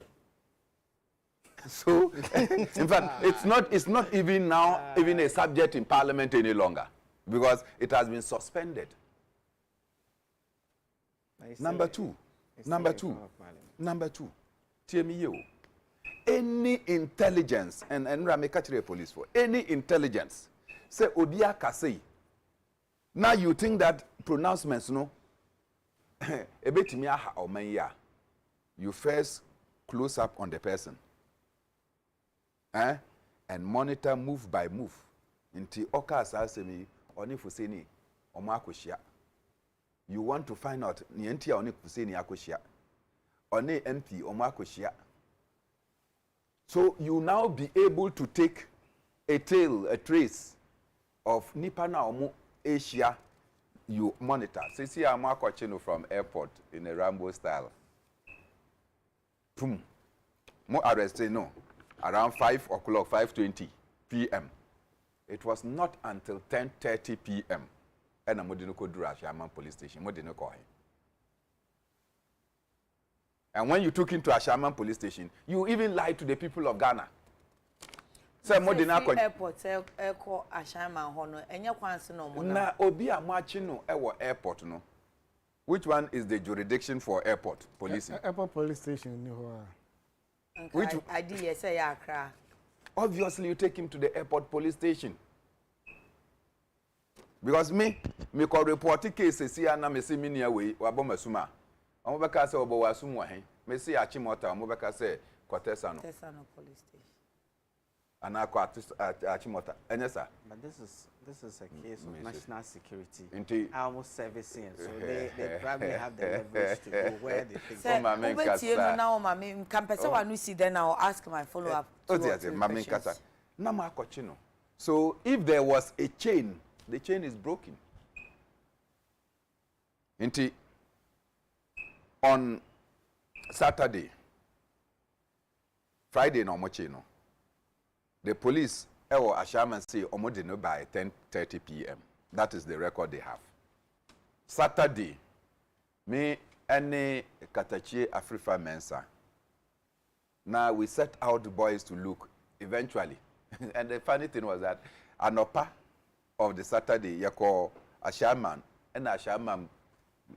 So, in fact, it's not even now even a subject in Parliament any longer because it has been suspended. Number two. TMEO. Any intelligence and Ramekachire police for any intelligence. Say Odia Kasei. Now you think that pronouncements no ebetimiya or manya. You first close up on the person. And monitor move by move. Until Oka asasemi oni fuseni omo akoshia. You want to find out ni enti oni fuseni akoshia. Oni MP omo akoshia. So you now be able to take a trace of nipa na omo Asia. You monitor. See, I'm watching from airport in a Rambo style. Boom. More arrested, no. Around 5 o'clock, 5:20 p.m. It was not until 10:30 p.m. And I'm going to go to Ashaman police station. And when you took him to Ashaman police station, you even lied to the people of Ghana. So airport call Ashaman hono enya kwanse no mo na obi amachi no ewo airport no. Which one is the jurisdiction for airport policing? Airport police station ni ho. Which idea say Accra? Obviously you take him to the airport police station. Because me call report case see na me see me near way wa bo masuma. Omo beka say obo wasum wa hen. Me see Achimota omo beka say Kwatesano. Kwatesano police station. And I got Achimota. Enyesa. But this is a case of national security. Indeed. Almost servicing, so they probably have the leverage to go where they think. So, now, Mammy, can person see then I'll ask my follow-up. So if there was a chain, the chain is broken. Indeed. On Saturday, Friday no mochino. The police Ashaman say omodino by 10:30 p.m. That is the record they have. Saturday, me any Katachie Afrifa Mensa. Now we set out the boys to look eventually. And the funny thing was that an upper of the Saturday, you call Ashaman and Ashaman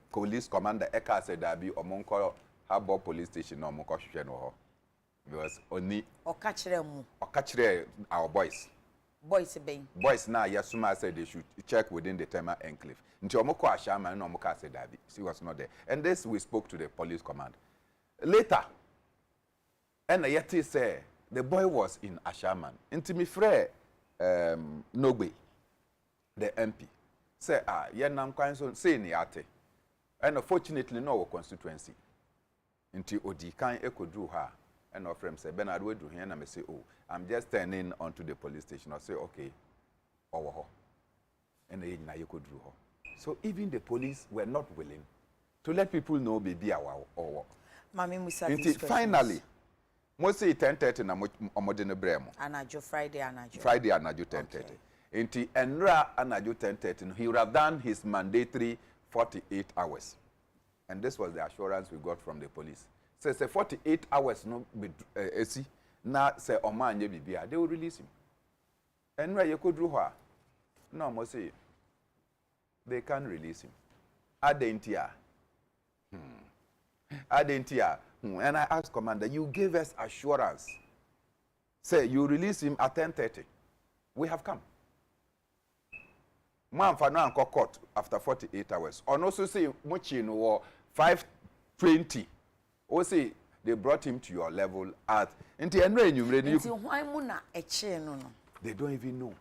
police commander Eka said that be Omonko Harbor police station or Monko Sheno. Because only or catch them our boys. Boys now, Yasuma said they should check within the Tema enclave. Until Omoko Ashama and Omoka said that she was not there. And this we spoke to the police command. Later, and Yeti said the boy was in Ashaman. Into me friend Nogbe, the MP. Say Yanam Kanson say Niate. And unfortunately no constituency. Until Odi can echo drew her. And our friend said, Bernard, we do here, and I say, oh, I'm just turning onto the police station. I say, okay, over. And then you could do her. So even the police were not willing to let people know baby our or finally, mostly 10:30 na omodene bremo. Anajo Friday 10:30. Inti enra anajo 10:30. He would have done his mandatory 48 hours. And this was the assurance we got from the police. Say 48 hours no be esi na say omanye bibia they will release him. And where you could do her. No mo say they can release him. Adentia. And I asked commander, you gave us assurance. Say you release him at 10:30. We have come. Man for now court after 48 hours. Or also say much or 5:20. Or say they brought him to your level at they don't even know.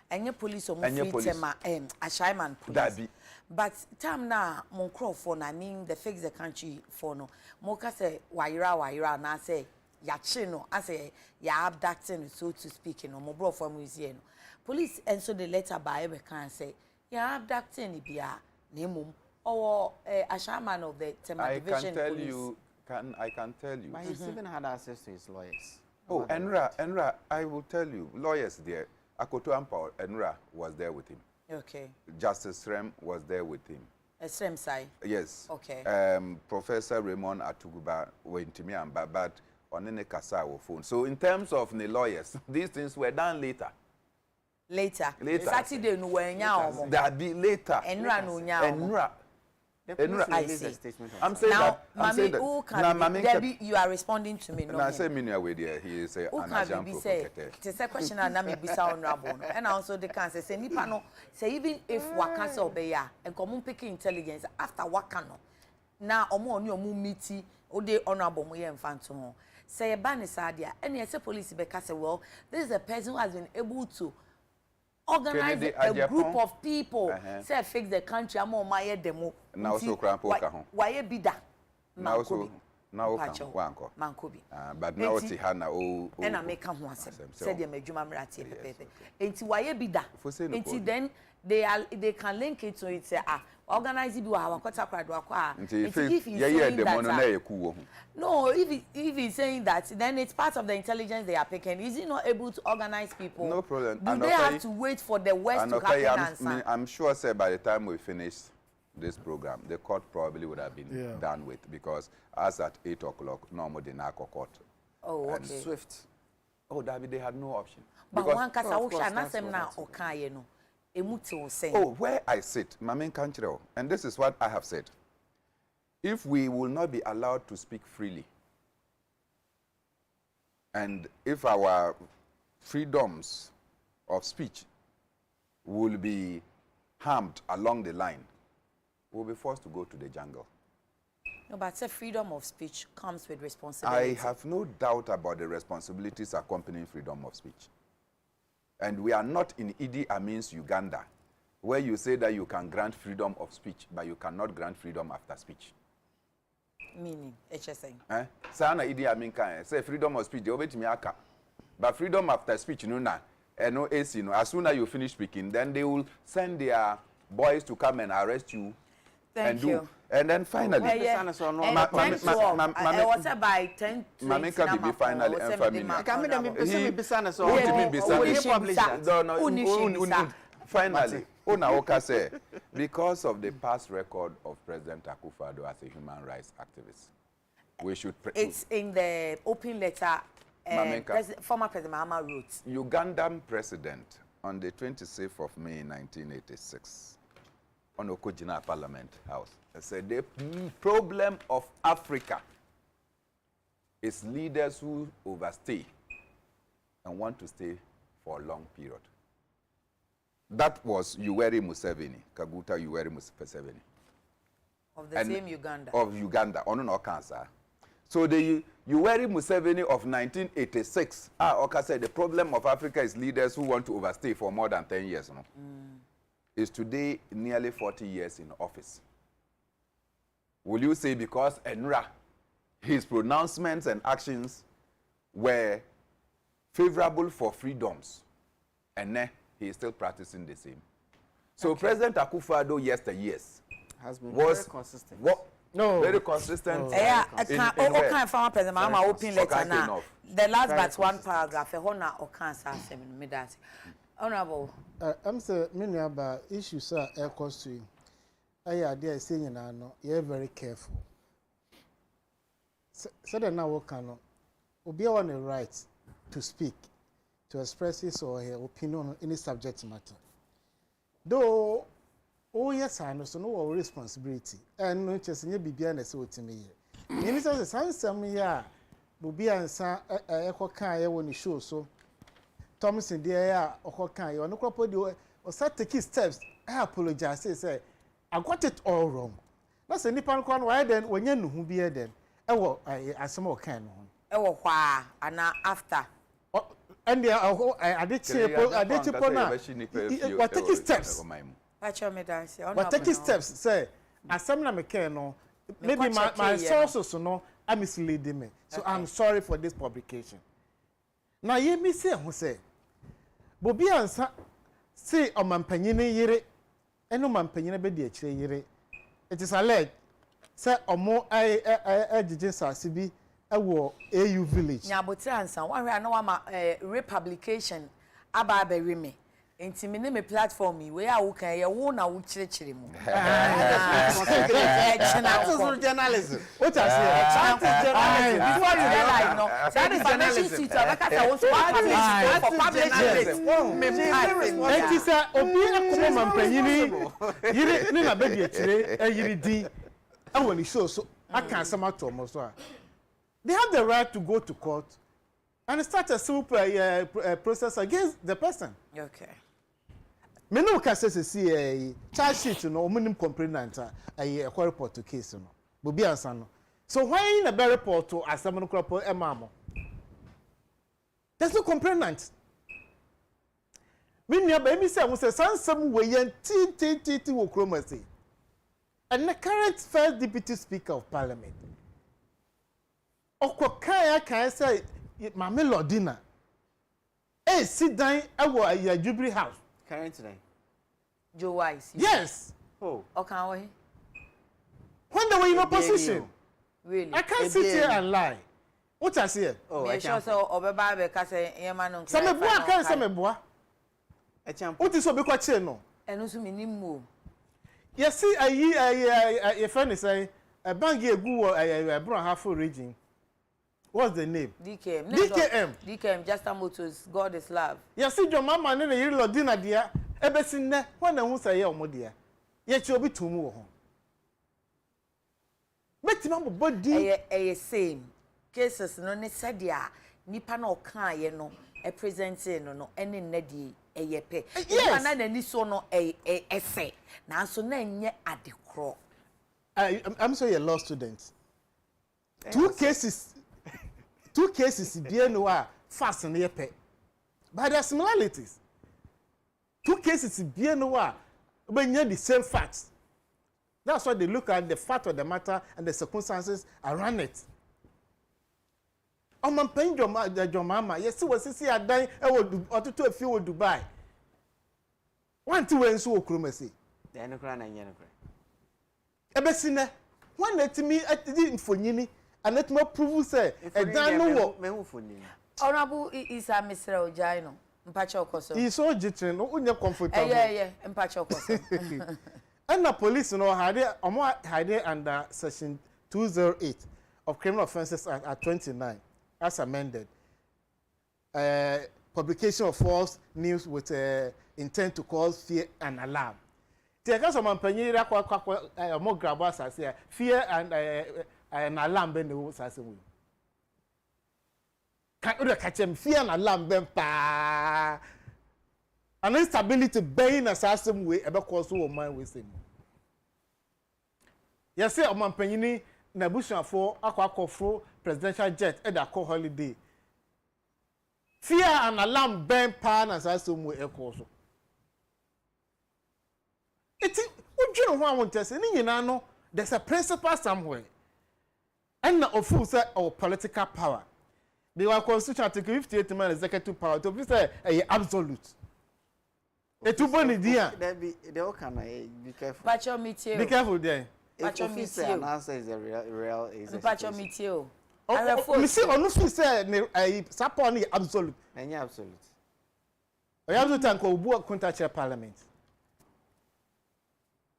And your police or Ashaman police. But time now, Moncroft I mean the fix the country for no. Moka say Waira, and I say Yachino, I say ya abducting, so to speak, no more from museum. Police and so the letter by every can say ya abducting Ibia, Nemum. Or a shaman of the Tema Division I can tell you. But he's even had access to his lawyers. Oh, Enra, I will tell you, lawyers there, Akoto Ampa, Enra was there with him. Okay. Justice Srem was there with him. Srem Sai. Yes. Okay. Professor Raymond Atuguba went to me and but on any kasa phone. So in terms of the lawyers, these things were done later. Later. Saturday no wenya. That be later. Enra no nya. Enra. I see. I'm saying now, that. I'm saying that. Debbie, you are responding to me. No, I say Minia with you. He is a say. It's a question and I may be sound rabo. And also the cancer say nipa no say even if wakasa obeya and common picking intelligence after wakano. Now omo oni omu meeti ode honorable mo ye mfanto ho. Say ban is adia and yes police be say well this is a person who has been able to organize a group of people say fix the country amo maye demo now so crampo ka ho waye bida now so now wanko mankobi but now ti ha na o na make ho asem say the madwuma mrate pepepe enti waye bida enti then they can link it to it say organize bi wa kwata kwado akwa if he's demo no na ekuwo no if he's saying that then it's part of the intelligence they are picking. Is he not able to organize people? No problem. Do they have to wait for the West to happen? I'm sure say by the time we finish this program the court probably would have been done with because as at 8 o'clock normal the narco court and swift they had no option but one kasa wo sha na sem na okaye no emuti wo say where I sit mamen kanchiro and this is what I have said. If we will not be allowed to speak freely, and if our freedoms of speech will be harmed along the line, we'll be forced to go to the jungle. No, but say freedom of speech comes with responsibility. I have no doubt about the responsibilities accompanying freedom of speech. And we are not in Idi Amin's Uganda, where you say that you can grant freedom of speech, but you cannot grant freedom after speech. Meaning, HSA. Sana Idi Amin can say freedom of speech, they obey me aka. But freedom after speech, no na. No AC, no. As soon as you finish speaking, then they will send their boys to come and arrest you. Thank you. And then finally, I was by 10 to Mami can be finally and finally, Oka say, because of the past record of President Akufo-Addo as a human rights activist, we should... It's in the open letter former President Mahama wrote. Ugandan president on the 26th of May 1986, on Okojina Parliament House, said the problem of Africa is leaders who overstay and want to stay for a long period. That was Yoweri Museveni, Kaguta Yoweri Museveni. Of the same Uganda. Of Uganda, on no cancer. So the Yoweri Museveni of 1986, Oka said the problem of Africa is leaders who want to overstay for more than 10 years. No? Is today nearly 40 years in office. Will you say because Enra, his pronouncements and actions were favorable for freedoms, and he is still practicing the same? So President Akufo-Addo yesteryears has been was very consistent. Very consistent. Okay, former President Mahama open letter now. The last but one paragraph. Honorable. I'm saying many about issues are air cost to you. I dare saying I know you're very careful. So that now what can be on the right to speak, to express his or her opinion on any subject matter. Though, oh yes, I know so no responsibility. And no just in your BBN so to me. Minister says some year, Bobby and San Echo Kaya when he shows so. Thompson, dear, or Kaya, or no crop or start taking steps. I apologize, say, I got it all wrong. That's a Nippon con why then when you know who be then. I some more can on. And after. And I did say, what taking steps? What taking steps, say, as some mechanical, maybe my sources no, are misleading me. So I'm sorry for this publication. Now, you may say, who say, Bobby answer, say, a man penny yere, and no man penny be yere. It is alleged, say, or more I didn't see ewo AU village nyabotre ansan one hwe na wa republication aba me enti me ne me platform yi we a wo kan ye wo na wo kirikiri mu journalism. what I say before you realize no that is journalism abakata wo so for publishing enti say obi akomo mampanyini yiri ni na bedi akire yiri di awo ni show so aka asem atomo so a they have the right to go to court and start a civil process against the person. Okay. Me no can say charge sheet no omunim complainant a report to case no. Bobi ansa no. So when na be report to asem no crop emamo. There's no complainant. Me nia ba mi say sansam we yan ti wo kroma say. And the current first deputy speaker of parliament. Okokaya kan say Mama Lodina. Sit down at your Jubilee House. Currently. Joe Wise. Yes. Oh. Okay. When they were in opposition. Really? I can't sit here and lie. What I say? Oh, I sure so Obeba because Yemano. Some boy can't say me boy. What is so be quite no? And also minimum. Yes, see, a friend is a bangi a good a brown half region. What's the name? DKM, Just a Motors, God is love. Yes, see, your mama and you lot dinner, dear. Ever seen that when I was a young dear. Yet you'll be too more. But remember, body a same cases no nesadia, nipa no kan no, a presenting no, any neddy, a yepe. Yes, and any so no a essay. Now, so name ye at the crow. I'm sorry, a law student. Two cases bien no fast and yepe. But there are similarities. Two cases bien no when you the same facts. That's why they look at the fact of the matter and the circumstances around it. I'm paying your mama. Yes, what see I die or to a few Dubai. One two and so crumasi. The Anacran and Yanacran. Ebesine, one let me at the infonyini. And let me prove say a dano Honorable is a Mr. Ojino, Mpacho Koso. He's so jittering, no one comfortable. Yeah, Mpacho Koso. And the police no had under section 208 of criminal offences at 29 as amended. Publication of false news with intent to cause fear and alarm. Take us some more grabas as fear and alarm ben the woods as a way. Can't you catch him? Fear and alarm ben pa. An instability being assassin way ever cause so mind with him. Yes, sir, Oman Penini Nabushan for Aqua presidential jet at a co holiday. Fear and alarm ben pan assassin way echoes. It's what you know, I want to say, there's a principle somewhere. And of course, our political power. They were constitution article 58 man executive power to be say absolute. A two bony dear. They all can be careful. Pacho meteor. Be careful there. Pacho meteor. An answer is a real is. Pacho meteor. You see, on no say a support absolute. Any absolute. I have to thank Obu contact parliament.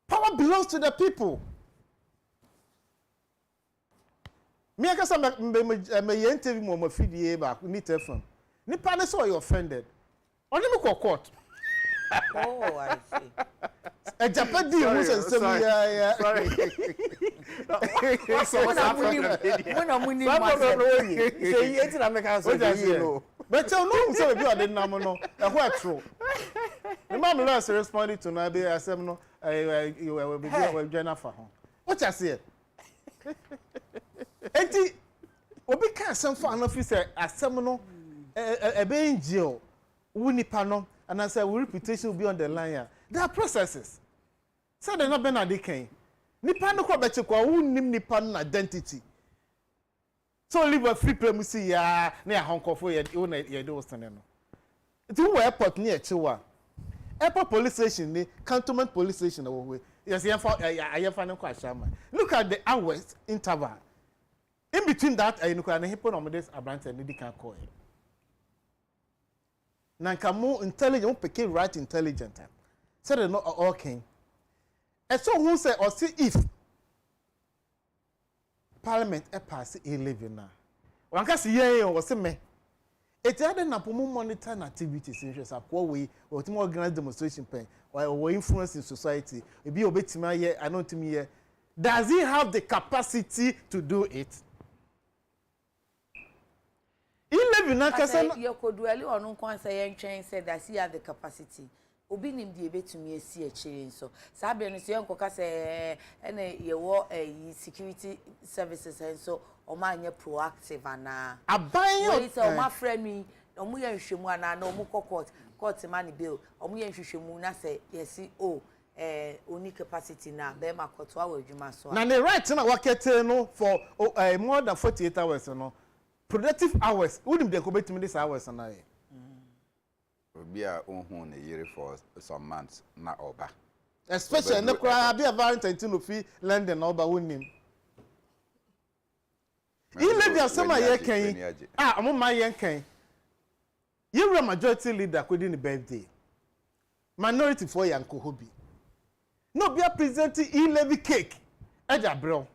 Power belongs to the people. Me akasa me interview mo mafidie ba ni telephone. Ni pa ne so you offended. Oni me ko court. Oh, I see. E Japan deal who say yeah. Sorry. When I'm winning say you na make answer you. But you know say be ode nam no. E ho atro. The man last responded to na be asem no you will be join for ho. What you say? Enti obi ka asem for an officer asem no e be in jail wu nipa no and I say we reputation will be on the line. There are processes. So they not been Adekye. Nipa no ko be che ko wu nim nipa no identity. So leave a free premises ya na ya honkofo ye do stand no. Ti wo airport ni e chiwa. Airport police station ni cantonment police station we. Yes, I no kwa shama. Look at the hours interval. in between that I no kwa na hipo no this abrant and di kan call na nka mo intelligent pick right intelligent said no okay and so who say or see if parliament e pass a living na wan ka see yen o se me it had na pomo monitor activities in just akwa we or to organize demonstration pen or influence in society e bi obetima here I don't me here does he have the capacity to do it? He live in a castle. You could really or no one say said that he have the capacity. Obi nim die betumi asi akire nso sabe no se yankoka se ene ye wo security services nso o ma anye proactive ana aban yo so o ma friend mi o mu ye nhwemu ana na o mu court man bill o mu ye nhwehwemu na se yesi oni capacity na be ma court wa adwuma so na the right na wakete no for more than 48 hours no productive hours would dem go betumi this hours na ye Obi a ohun na yere for some months na oba. Especially na kwa be a Valentine no fi London na oba wonim. Ile dia sama ye kan. Omo ma ye kan. You were majority leader ko di ni birthday. Minority for yanko hobi. No be a presenting e-levy cake. Eja bro.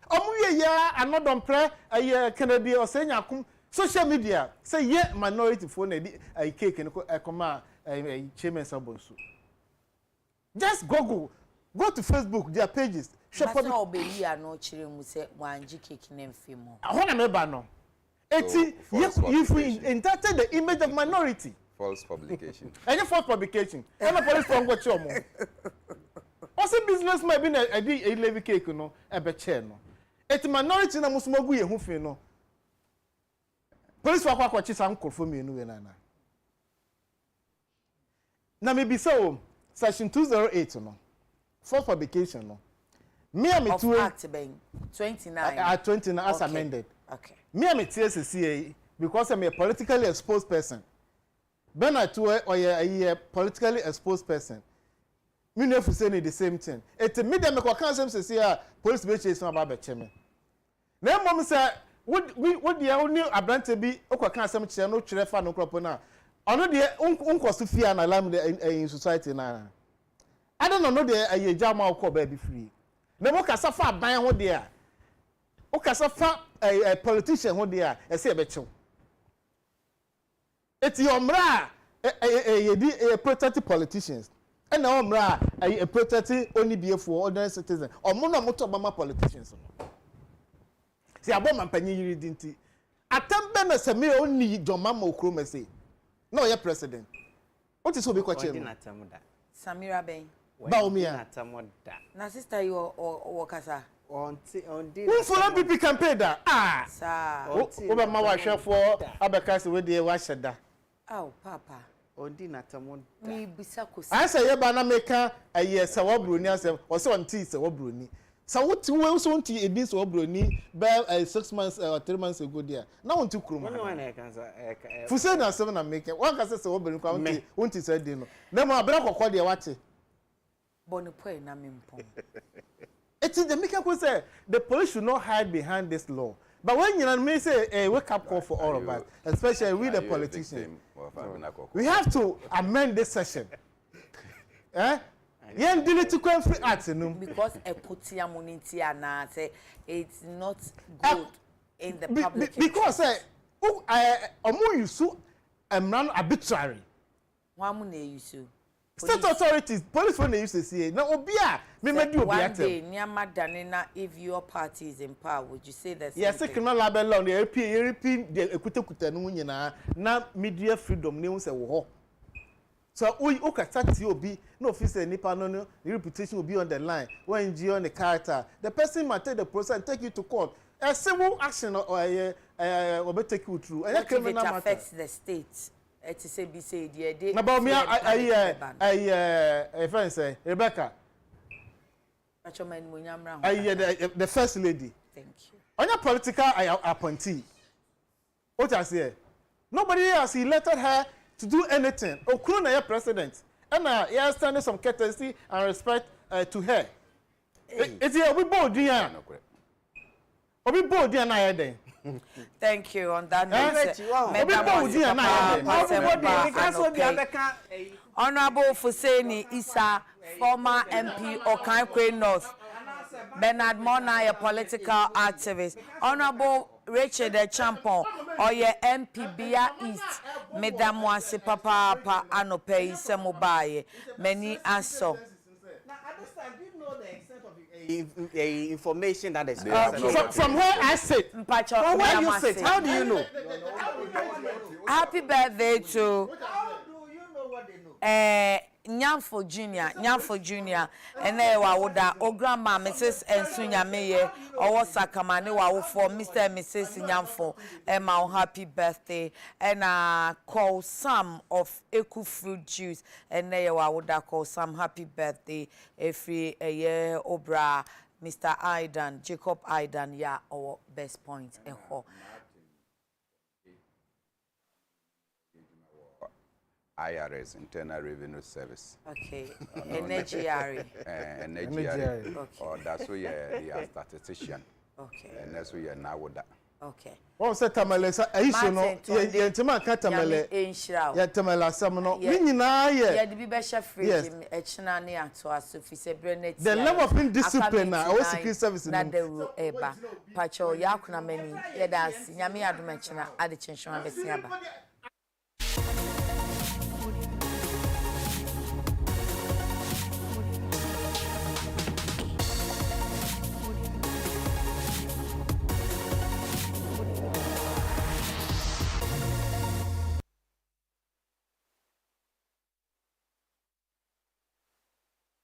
Omo ye ya anodon pre aye Kennedy o se nyakum social media say ye minority for na a cake and come chairman sabonsu. Just go to Facebook their pages. Shepard obeli ano chire mu se wanji cake na mfimo. Ahona meba no. Eti if we entertain the image of minority. False publication. Any false publication. Any police from go chomo. Also business might be a levy cake no e be chair no. Eti minority na musumogu ye hu fi no. Police wakwa kwa chisa nkorfo mienu we nana. Na me be so section 208 no. False publication no. Me am to act ben 29 29 as amended. Okay. Me am TSCA because I'm a politically exposed person. Ben I to or a politically exposed person. Me no for saying the same thing. Et me dem ko kan sem say police be chase about be cheme. Na mom say what the only abrante bi okwa asem kire no twere fa no kropo na ono de unkoso fia na lam in society na I don't know de ayeja ma okọ ba bi free na mo kasa fa ban ho de a o kasa fa a politician ho de a e se be chew eti omra yedi protect politicians and na omra protect only biefo ordinary citizens omo na moto bama politicians no si aboma mpanyi yiri dinti atambe na se me oni joma ma okro me say na oye president what is obi kwache no Samira Ben ba omia na sister you o kasa on follow PP campaign da sa o ba ma wa hwefo abeka se we de wa hyeda papa ondi natamoda mi bisa ko asa ye ba na meka aye se wa broni asem o se on ti se wa broni so what we so on ti edin se wa broni be 6 months or 3 months ago there na on ti kroma no kan sa fuse na asem na meka wan ka se wa broni kwa on ti se edin no na mo abra kokko de wache boni po na mempom. It is the maker who say the police should not hide behind this law. But when you may say a wake up call for all of us, especially with the politicians, we have to amend this session. Yen dili to come free arts because a putia muniti na say it's not good in the public because omo yusu emran arbitrary. Wa mu na yusu. State authorities, police when they used to see now obia me do obi atem. One day, na if your party is in power, would you say that? Yes, criminal label law, the repeat the ekute no nyina na media freedom ne say wo. So we start to obi no officer nipa no the reputation will be on the line when you on the character. The person might take the process and take you to court. A civil action or be take you through. And criminal matter affects the state. It is a be say the about me friend say Rebecca the first lady. Thank you. On your political appointee, what I say, nobody has elected her to do anything. Okruna your president, and he has standing some courtesy and respect to her. It's here we both do. Obi bold dia na ye den. Thank you on that note. Obi bold dia na ye den. Honorable Fuseni Isa, former MP Okankwe North. Bernard Mona, a political activist. Honorable Richard Champon, or your MP Bia East, Madame Wasi Papa Anope Semubaye, many answer. Information that is from where I sit. From where you sit. How do you know? Happy birthday to How do you know what they know? Nyamfo Junior, and there wawoda o grandma Mrs. Ensunya Meye or Sakamane wa for Mr. and Mrs. Nyamfo Emma happy birthday and call some of Eku fruit juice and there wawoda call some happy birthday every a year obra Mr. Aidan Jacob Aidan ya our best point IRS, Internal Revenue Service. Okay. NGRE. NGRE. Okay. Or that's who you're a statistician. Okay. And that's who you're now with that. Okay. What said Tamale? I should know. Yentima Catamale. Yatamala Samono. Minina, yeah, the Bibesha free, a Chinania to us if we say Brenet. The level of indiscipline, I was secret service. That they will ever. Pacho Yakuna many, Yedas, Yami Adumachina, Adichin Shama Besiaba.